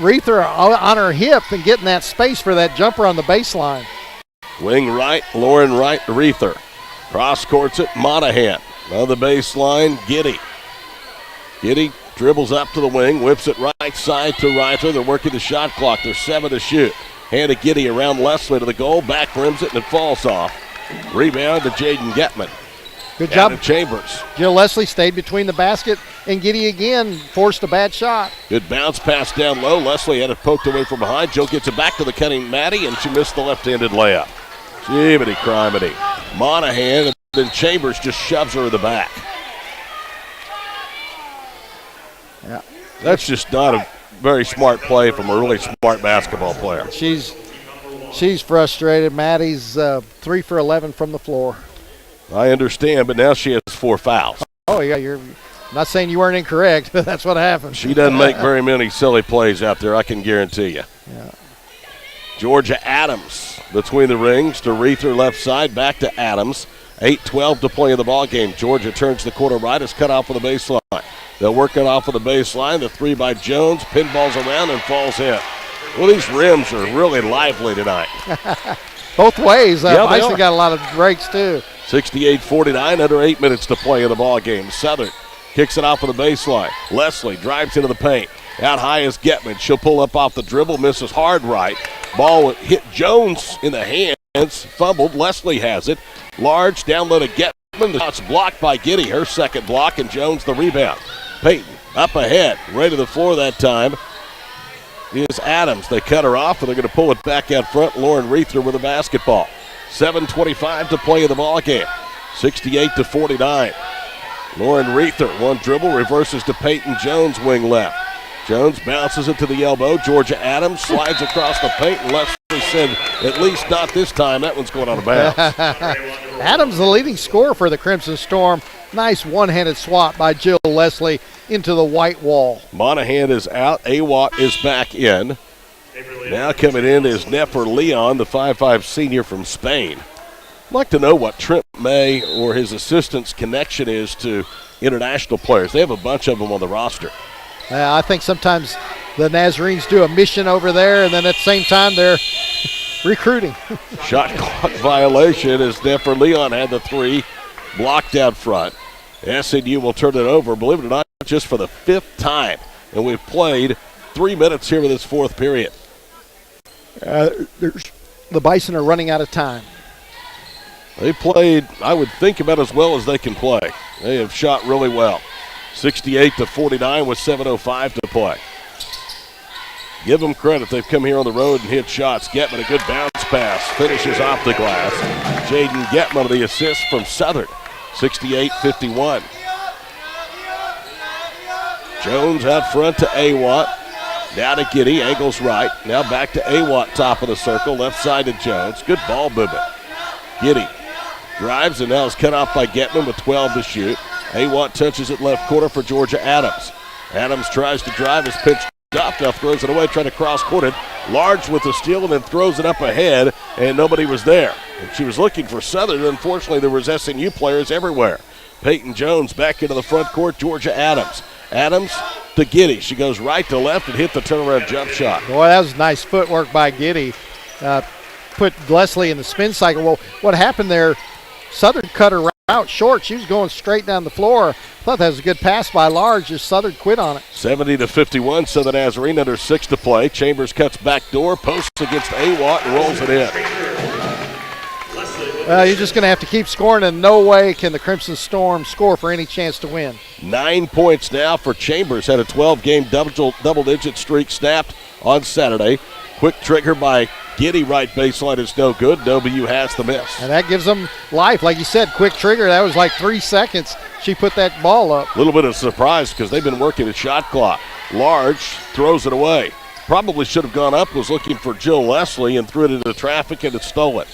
Reether on her hip and getting that space for that jumper on the baseline. Wing right, Lauren Wright, Reether. Cross courts it, Monahan. On the baseline, Giddy. Giddy dribbles up to the wing, whips it right side to Reither. They're working the shot clock. There's 7 to shoot. Hand to Giddy around Leslie to the goal. Back rims it and it falls off. Rebound to Jaden Getman. Good job. Down to Chambers. Jill Leslie stayed between the basket, and Giddy again forced a bad shot. Good bounce pass down low. Leslie had it poked away from behind. Jill gets it back to the cutting Maddie, and she missed the left-handed layup. Jibbity criminy. Monahan, and then Chambers just shoves her in the back. Yeah, that's just not a very smart play from a really smart basketball player. She's frustrated. Maddie's 3 for 11 from the floor. I understand, but now she has 4 fouls. Oh, yeah, you're not saying you weren't incorrect, but that's what happened. She doesn't make very many silly plays out there, I can guarantee you. Yeah. Georgia Adams between the rings to Reether left side, back to Adams. 8:12 to play in the ball game. Georgia turns the corner right, is cut off of the baseline. They'll work it off of the baseline. The 3 by Jones, pinballs around and falls in. Well, these rims are really lively tonight. Both ways. Bison got a lot of breaks, too. 68-49, under 8 minutes to play in the ball game. Southern kicks it off of the baseline. Leslie drives into the paint. Out high is Getman. She'll pull up off the dribble, misses hard right. Ball hit Jones in the hands, fumbled. Leslie has it. Large, down low to Getman. The shot's blocked by Giddy, her second block, and Jones the rebound. Peyton up ahead, right to the floor that time is Adams. They cut her off, and they're going to pull it back out front. Lauren Reether with the basketball. 7:25 to play in the ball game. 68-49. Lauren Reether, one dribble, reverses to Peyton Jones, wing left. Jones bounces it to the elbow. Georgia Adams slides across the paint, and Leslie said, at least not this time. That one's going out of bounds. Adams, the leading scorer for the Crimson Storm. Nice one-handed swat by Jill Leslie into the white wall. Monahan is out. Awat is back in. Now coming in is Nefer Leon, the 5'5 senior from Spain. I'd like to know what Trent May or his assistant's connection is to international players. They have a bunch of them on the roster. I think sometimes the Nazarenes do a mission over there, and then at the same time they're recruiting. Shot clock violation as Nefer Leon had the 3 blocked out front. SNU will turn it over, believe it or not, just for the 5th time. And we've played 3 minutes here in this 4th period. The Bison are running out of time. They played, I would think, about as well as they can play. They have shot really well. 68-49 with 7:05 to play. Give them credit. They've come here on the road and hit shots. Getman, a good bounce pass, finishes off the glass. Jaden Getman, the assist from Southern. 68-51. Jones out front to Awat. Now to Giddy, angles right. Now back to Awat, top of the circle. Left side to Jones. Good ball movement. Giddy drives and now is cut off by Getman with 12 to shoot. Awat touches it left corner for Georgia Adams. Adams tries to drive, his pitch stopped off, throws it away, trying to cross-court it. Large with the steal and then throws it up ahead, and nobody was there. And she was looking for Southern. Unfortunately, there was SNU players everywhere. Peyton Jones back into the front court, Georgia Adams. Adams to Giddy. She goes right to left and hit the turnaround jump shot. Boy, that was nice footwork by Giddy. Put Leslie in the spin cycle. Well, what happened there, Southern cut her out short. She was going straight down the floor. Thought that was a good pass by Large. Just Southern quit on it. 70-51, Southern Nazarene under 6 to play. Chambers cuts back door, posts against Awat and rolls it in. You're just going to have to keep scoring, and no way can the Crimson Storm score for any chance to win. 9 points now for Chambers. Had a 12-game double-digit streak snapped on Saturday. Quick trigger by Giddy, right baseline is no good. W has the miss. And that gives them life. Like you said, quick trigger. That was like 3 seconds. She put that ball up. A little bit of surprise because they've been working a shot clock. Large throws it away. Probably should have gone up, was looking for Jill Leslie and threw it into traffic and it stole it.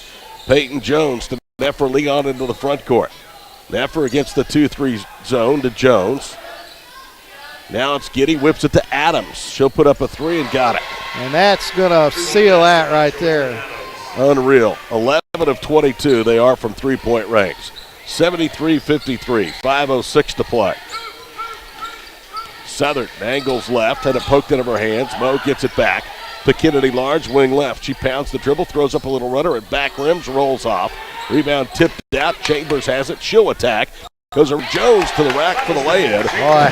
Peyton Jones to Neffer Leon into the front court. Neffer against the 2-3 zone to Jones. Now it's Giddy, whips it to Adams. She'll put up a 3 and got it. And that's going to seal that right there. Unreal. 11 of 22 they are from three-point range. 73-53, 5:06 to play. Southern angles left, had it poked out of her hands. Moe gets it back to Kennedy Large, wing left. She pounds the dribble, throws up a little runner, and back rims, rolls off. Rebound tipped out. Chambers has it. She'll attack. Goes over Jones to the rack for the lay-in.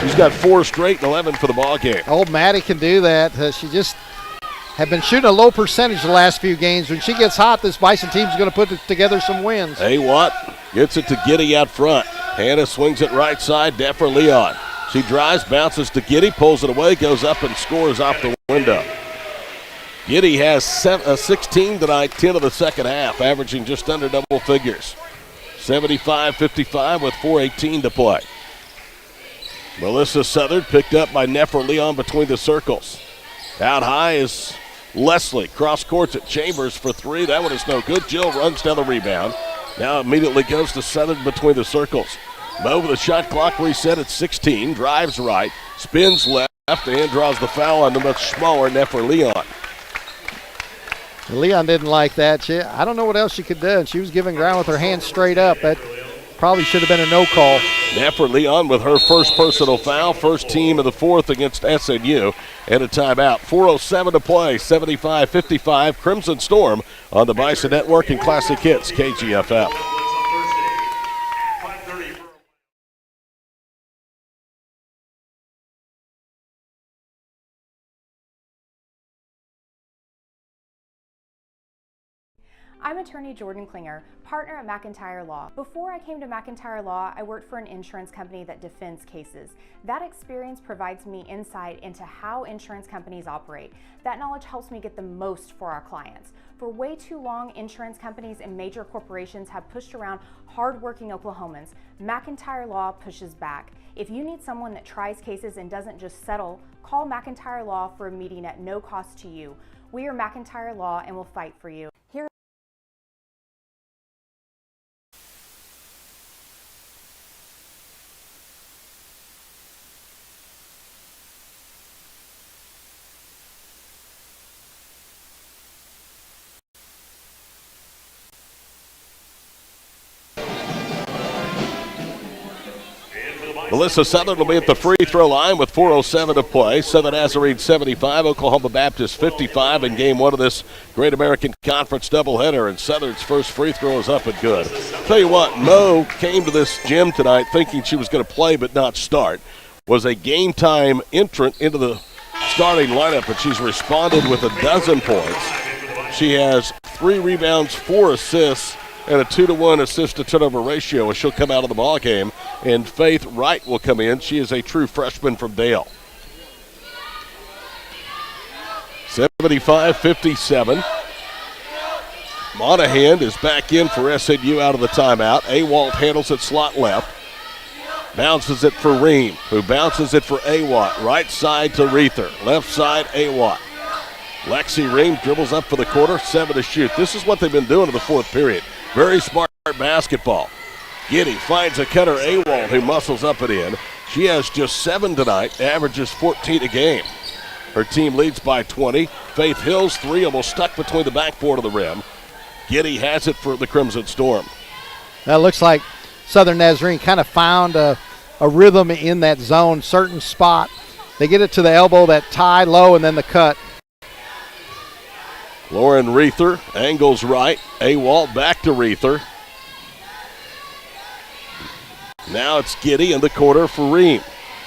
He's got 4 straight and 11 for the ball game. Old Maddie can do that. She just have been shooting a low percentage the last few games. When she gets hot, this Bison team's going to put together some wins. Awat gets it to Giddy out front. Hannah swings it right side. Neffer Leon. She drives, bounces to Giddy, pulls it away, goes up and scores off the window. Giddy has 16 tonight, 10 of the second half, averaging just under double figures. 75-55 with 4:18 to play. Melissa Southern picked up by Neffer Leon between the circles. Out high is Leslie. Cross courts at Chambers for 3. That one is no good. Jill runs down the rebound. Now immediately goes to Southern between the circles. Moe with the shot clock reset at 16. Drives right. Spins left and draws the foul on the much smaller Neffer Leon. Leon didn't like that. I don't know what else she could do. And she was giving ground with her hands straight up. That probably should have been a no call. Neffer Leon with her first personal foul. First team of the fourth against SNU. And a timeout. 4:07 to play. 75-55. Crimson Storm on the Bison Network and Classic Hits KGFF. I'm attorney Jordan Klinger, partner at McIntyre Law. Before I came to McIntyre Law, I worked for an insurance company that defends cases. That experience provides me insight into how insurance companies operate. That knowledge helps me get the most for our clients. For way too long, insurance companies and major corporations have pushed around hardworking Oklahomans. McIntyre Law pushes back. If you need someone that tries cases and doesn't just settle, call McIntyre Law for a meeting at no cost to you. We are McIntyre Law and will fight for you. Melissa Southern will be at the free throw line with 4:07 to play. Southern Nazarene 75, Oklahoma Baptist 55 in game one of this Great American Conference doubleheader. And Southern's first free throw is up and good. Tell you what, Moe came to this gym tonight thinking she was going to play but not start. Was a game time entrant into the starting lineup, and she's responded with 12 points. She has 3 rebounds, 4 assists, and a 2-to-1 assist-to-turnover ratio as she'll come out of the ball game. And Faith Wright will come in. She is a true freshman from Dale. 75-57. Monahan is back in for SNU out of the timeout. Awalt handles it slot left. Bounces it for Ream, who bounces it for Awat. Right side to Reether. Left side, Awat. Lexi Ream dribbles up for the quarter. 7 to shoot. This is what they've been doing in the fourth period. Very smart basketball. Giddy finds a cutter, Awalt, who muscles up and in. She has just 7 tonight, averages 14 a game. Her team leads by 20. Faith Hill's three almost stuck between the backboard of the rim. Giddy has it for the Crimson Storm. That looks like Southern Nazarene kind of found a rhythm in that zone, certain spot. They get it to the elbow, that tie low, and then the cut. Lauren Reether angles right. Awalt back to Reether. Now it's Giddy in the corner for Ream.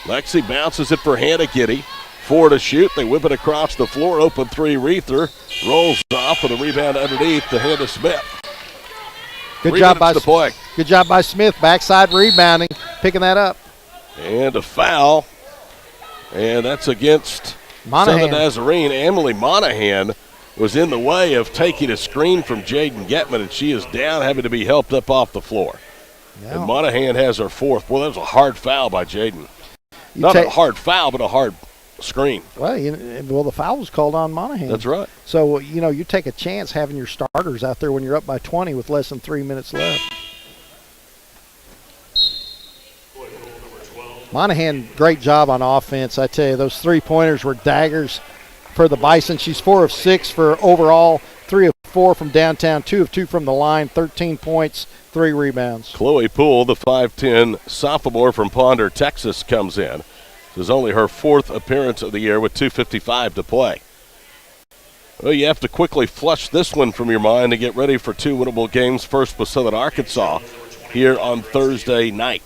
Lexi bounces it for Hannah Giddy. 4 to shoot. They whip it across the floor. Open 3, Reether. Rolls off with a rebound underneath to Hannah Smith. Good job by Smith. Backside rebounding, picking that up. And a foul. And that's against Monahan. Southern Nazarene. Emily Monahan was in the way of taking a screen from Jaden Getman, and she is down, having to be helped up off the floor. Yeah. And Monahan has her fourth. Well, that was a hard foul by Jaden. Not a hard foul, but a hard screen. Well, the foul was called on Monahan. That's right. So, you take a chance having your starters out there when you're up by 20 with less than 3 minutes left. Monahan, great job on offense. I tell you, those three-pointers were daggers for the Bison. She's 4 of 6 for overall, 3 of 4 from downtown, 2 of 2 from the line, 13 points, 3 rebounds. Chloe Poole, the 5'10 sophomore from Ponder, Texas, comes in. This is only her 4th appearance of the year with 2:55 to play. Well, you have to quickly flush this one from your mind to get ready for 2 winnable games. First with Southern Arkansas here on Thursday night.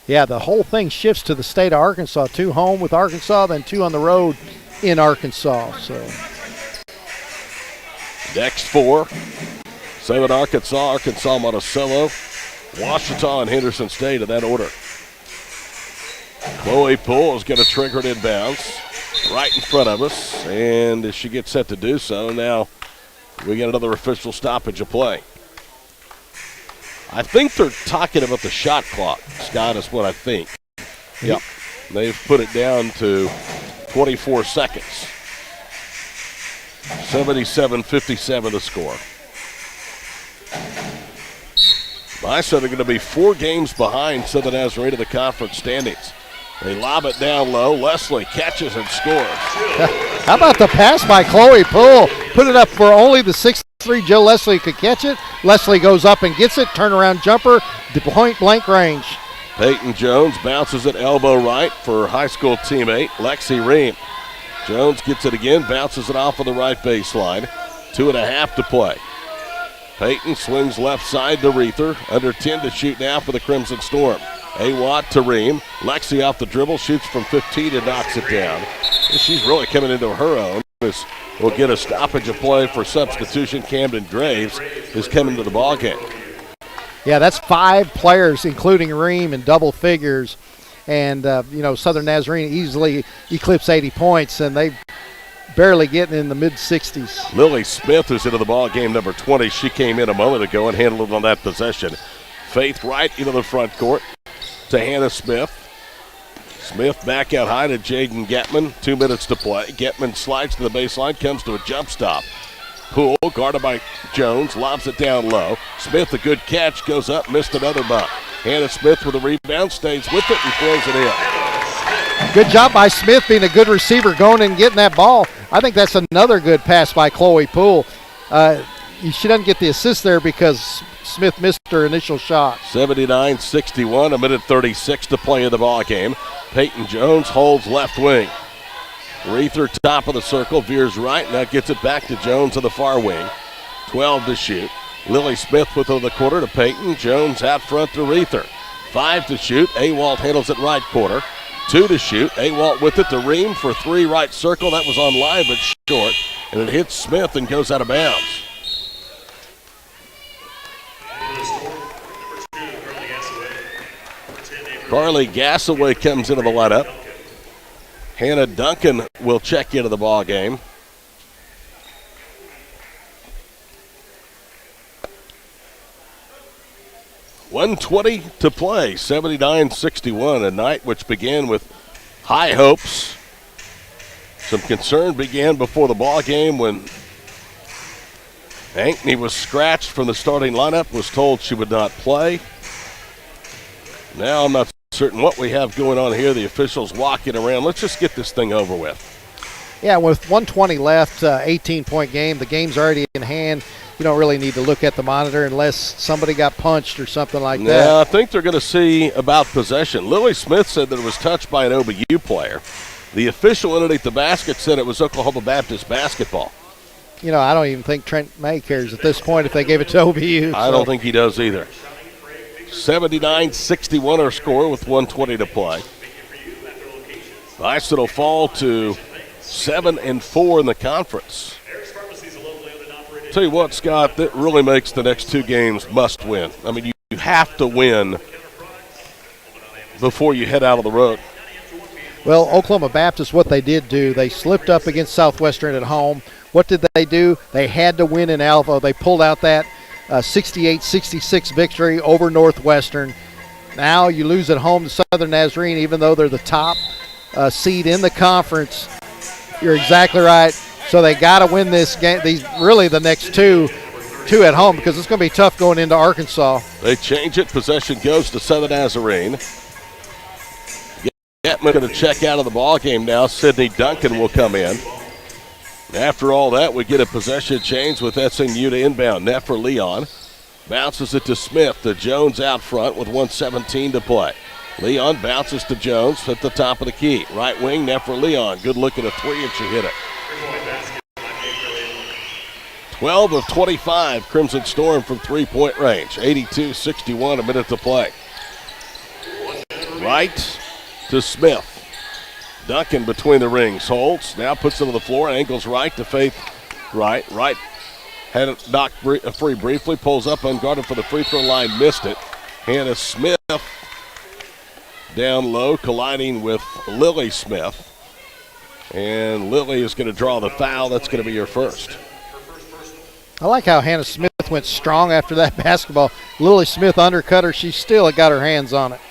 Yeah, the whole thing shifts to the state of Arkansas. 2 home with Arkansas, then 2 on the road in Arkansas. So next 4, Southern Arkansas, Arkansas Monticello, Washita, and Henderson State in that order. Chloe Poole is going to trigger it inbounds right in front of us, and as she gets set to do so, now we get another official stoppage of play. I think they're talking about the shot clock, Scott, is what I think. Yep. They've put it down to 24 seconds. 77-57 the score. Bison are going to be 4 games behind Southern Nazarene in the conference standings. They lob it down low. Leslie catches and scores. How about the pass by Chloe Poole? Put it up for only the 6'3" Joe Leslie could catch it. Leslie goes up and gets it. Turnaround jumper, point blank range. Peyton Jones bounces it elbow right for high school teammate Lexi Ream. Jones gets it again, bounces it off of the right baseline. 2.5 to play. Peyton swings left side to Reether. Under 10 to shoot now for the Crimson Storm. Awat to Ream. Lexi off the dribble, shoots from 15 and knocks it down. She's really coming into her own. This will get a stoppage of play for substitution. Camden Graves is coming to the ball game. Yeah, that's 5 players, including Ream, in double figures. And, Southern Nazarene easily eclipsed 80 points, and they barely getting in the mid-60s. Lily Smith is into the ball game, number 20. She came in a moment ago and handled it on that possession. Faith right into the front court to Hannah Smith. Smith back out high to Jaden Getman. 2 minutes to play. Getman slides to the baseline, comes to a jump stop. Poole, guarded by Jones, lobs it down low. Smith, a good catch, goes up, missed another buck. Hannah Smith with a rebound, stays with it and throws it in. Good job by Smith being a good receiver, going and getting that ball. I think that's another good pass by Chloe Poole. She doesn't get the assist there because Smith missed her initial shot. 79-61, 1:36 to play in the ball game. Peyton Jones holds left wing. Reether top of the circle, veers right, now gets it back to Jones on the far wing. 12 to shoot. Lily Smith with the quarter to Peyton. Jones out front to Reether. 5 to shoot. Awalt handles it right quarter. 2 to shoot. Awalt with it to Ream for 3 right circle. That was on line but short. And it hits Smith and goes out of bounds. Carly Gassaway comes into the lineup. Hannah Duncan will check into the ball game. .120 to play, 79-61, a night which began with high hopes. Some concern began before the ball game when Ankney was scratched from the starting lineup, was told she would not play. Now I'm not certain what we have going on here. The officials walking around. Let's just get this thing over with. Yeah, with 120 left, 18-point game, the game's already in hand. You don't really need to look at the monitor unless somebody got punched or something like that. Yeah, I think they're going to see about possession. Lily Smith said that it was touched by an OBU player. The official underneath the basket said it was Oklahoma Baptist basketball. You know, I don't even think Trent May cares at this point if they gave it to OBU. I don't think he does either. 79-61 our score with 120 to play. Bison will fall to 7-4 in the conference. Tell you what, Scott, that really makes the next two games must win. I mean, you have to win before you head out of the road. Well, Oklahoma Baptist, what they did do, they slipped up against Southwestern at home. What did they do? They had to win in Alva. They pulled out that 68-66 victory over Northwestern. Now you lose at home to Southern Nazarene, even though they're the top seed in the conference. You're exactly right. So they got to win this game. These really the next two at home, because it's going to be tough going into Arkansas. They change it. Possession goes to Southern Nazarene. Getman going to check out of the ball game now. Sydney Duncan will come in. After all that, we get a possession change with SMU to inbound. Nefer Leon bounces it to Smith. To Jones out front with 1:17 to play. Leon bounces to Jones at the top of the key. Right wing, Nefer Leon. Good look at a three, and she hit it. 12 of 25, Crimson Storm from three-point range. 82-61, a minute to play. Right to Smith. Duncan between the rings. Holds, now puts it on the floor, angles right to Faith Right. Right had it knocked free briefly, pulls up unguarded for the free throw line, missed it. Hannah Smith down low, colliding with Lily Smith. And Lily is going to draw the foul. That's going to be her first. I like how Hannah Smith went strong after that basketball. Lily Smith undercut her. She still got her hands on it.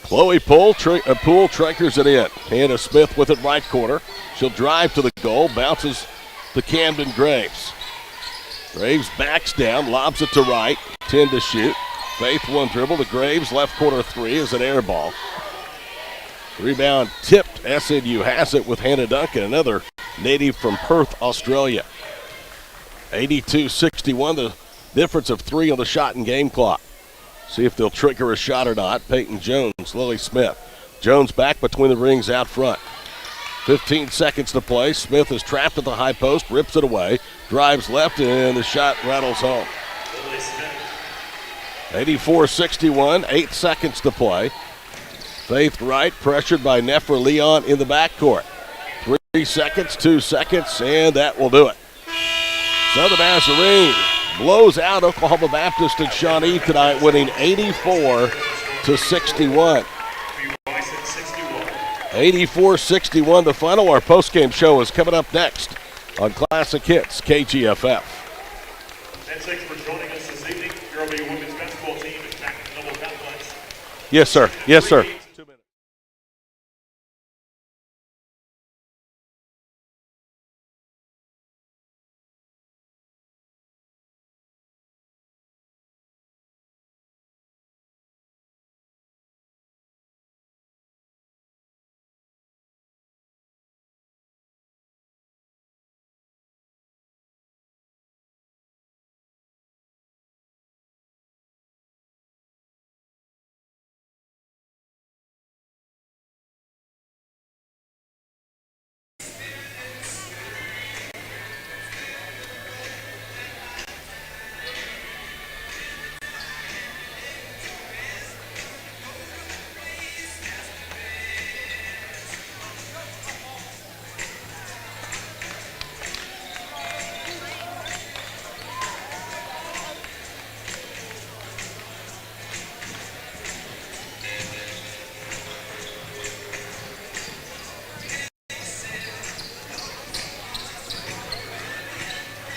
Chloe Poole triggers it in. Hannah Smith with it right corner. She'll drive to the goal, bounces to Camden Graves. Graves backs down, lobs it to right, 10 to shoot. Faith one dribble to Graves, left corner three is an air ball. Rebound tipped. SNU has it with Hannah Duncan, another native from Perth, Australia. 82-61, the difference of three on the shot and game clock. See if they'll trigger a shot or not. Peyton Jones, Lily Smith. Jones back between the rings out front. 15 seconds to play. Smith is trapped at the high post, rips it away, drives left, and the shot rattles home. 84-61, 8 seconds to play. Faith Wright pressured by Nefer Leon in the backcourt. 3 seconds, 2 seconds, and that will do it. Southern Nazarene blows out Oklahoma Baptist and Shawnee tonight, winning 84-61. 84-61 the final. Our postgame show is coming up next on Classic Hits KGFF. And thanks for joining us this evening. Your OBU women's basketball team is back at the Noble Complex. Yes, sir. Yes, sir.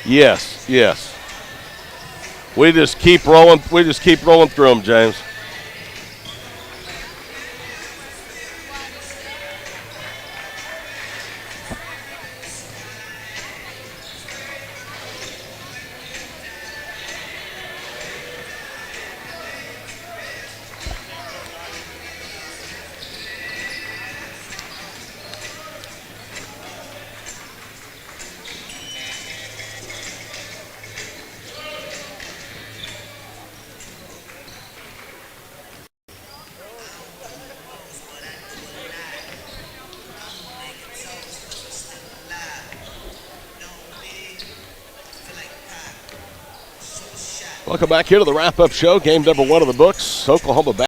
Yes, yes. We just keep rolling. We just keep rolling through them, James. Welcome back here to the wrap-up show. Game number 1 of the books. Oklahoma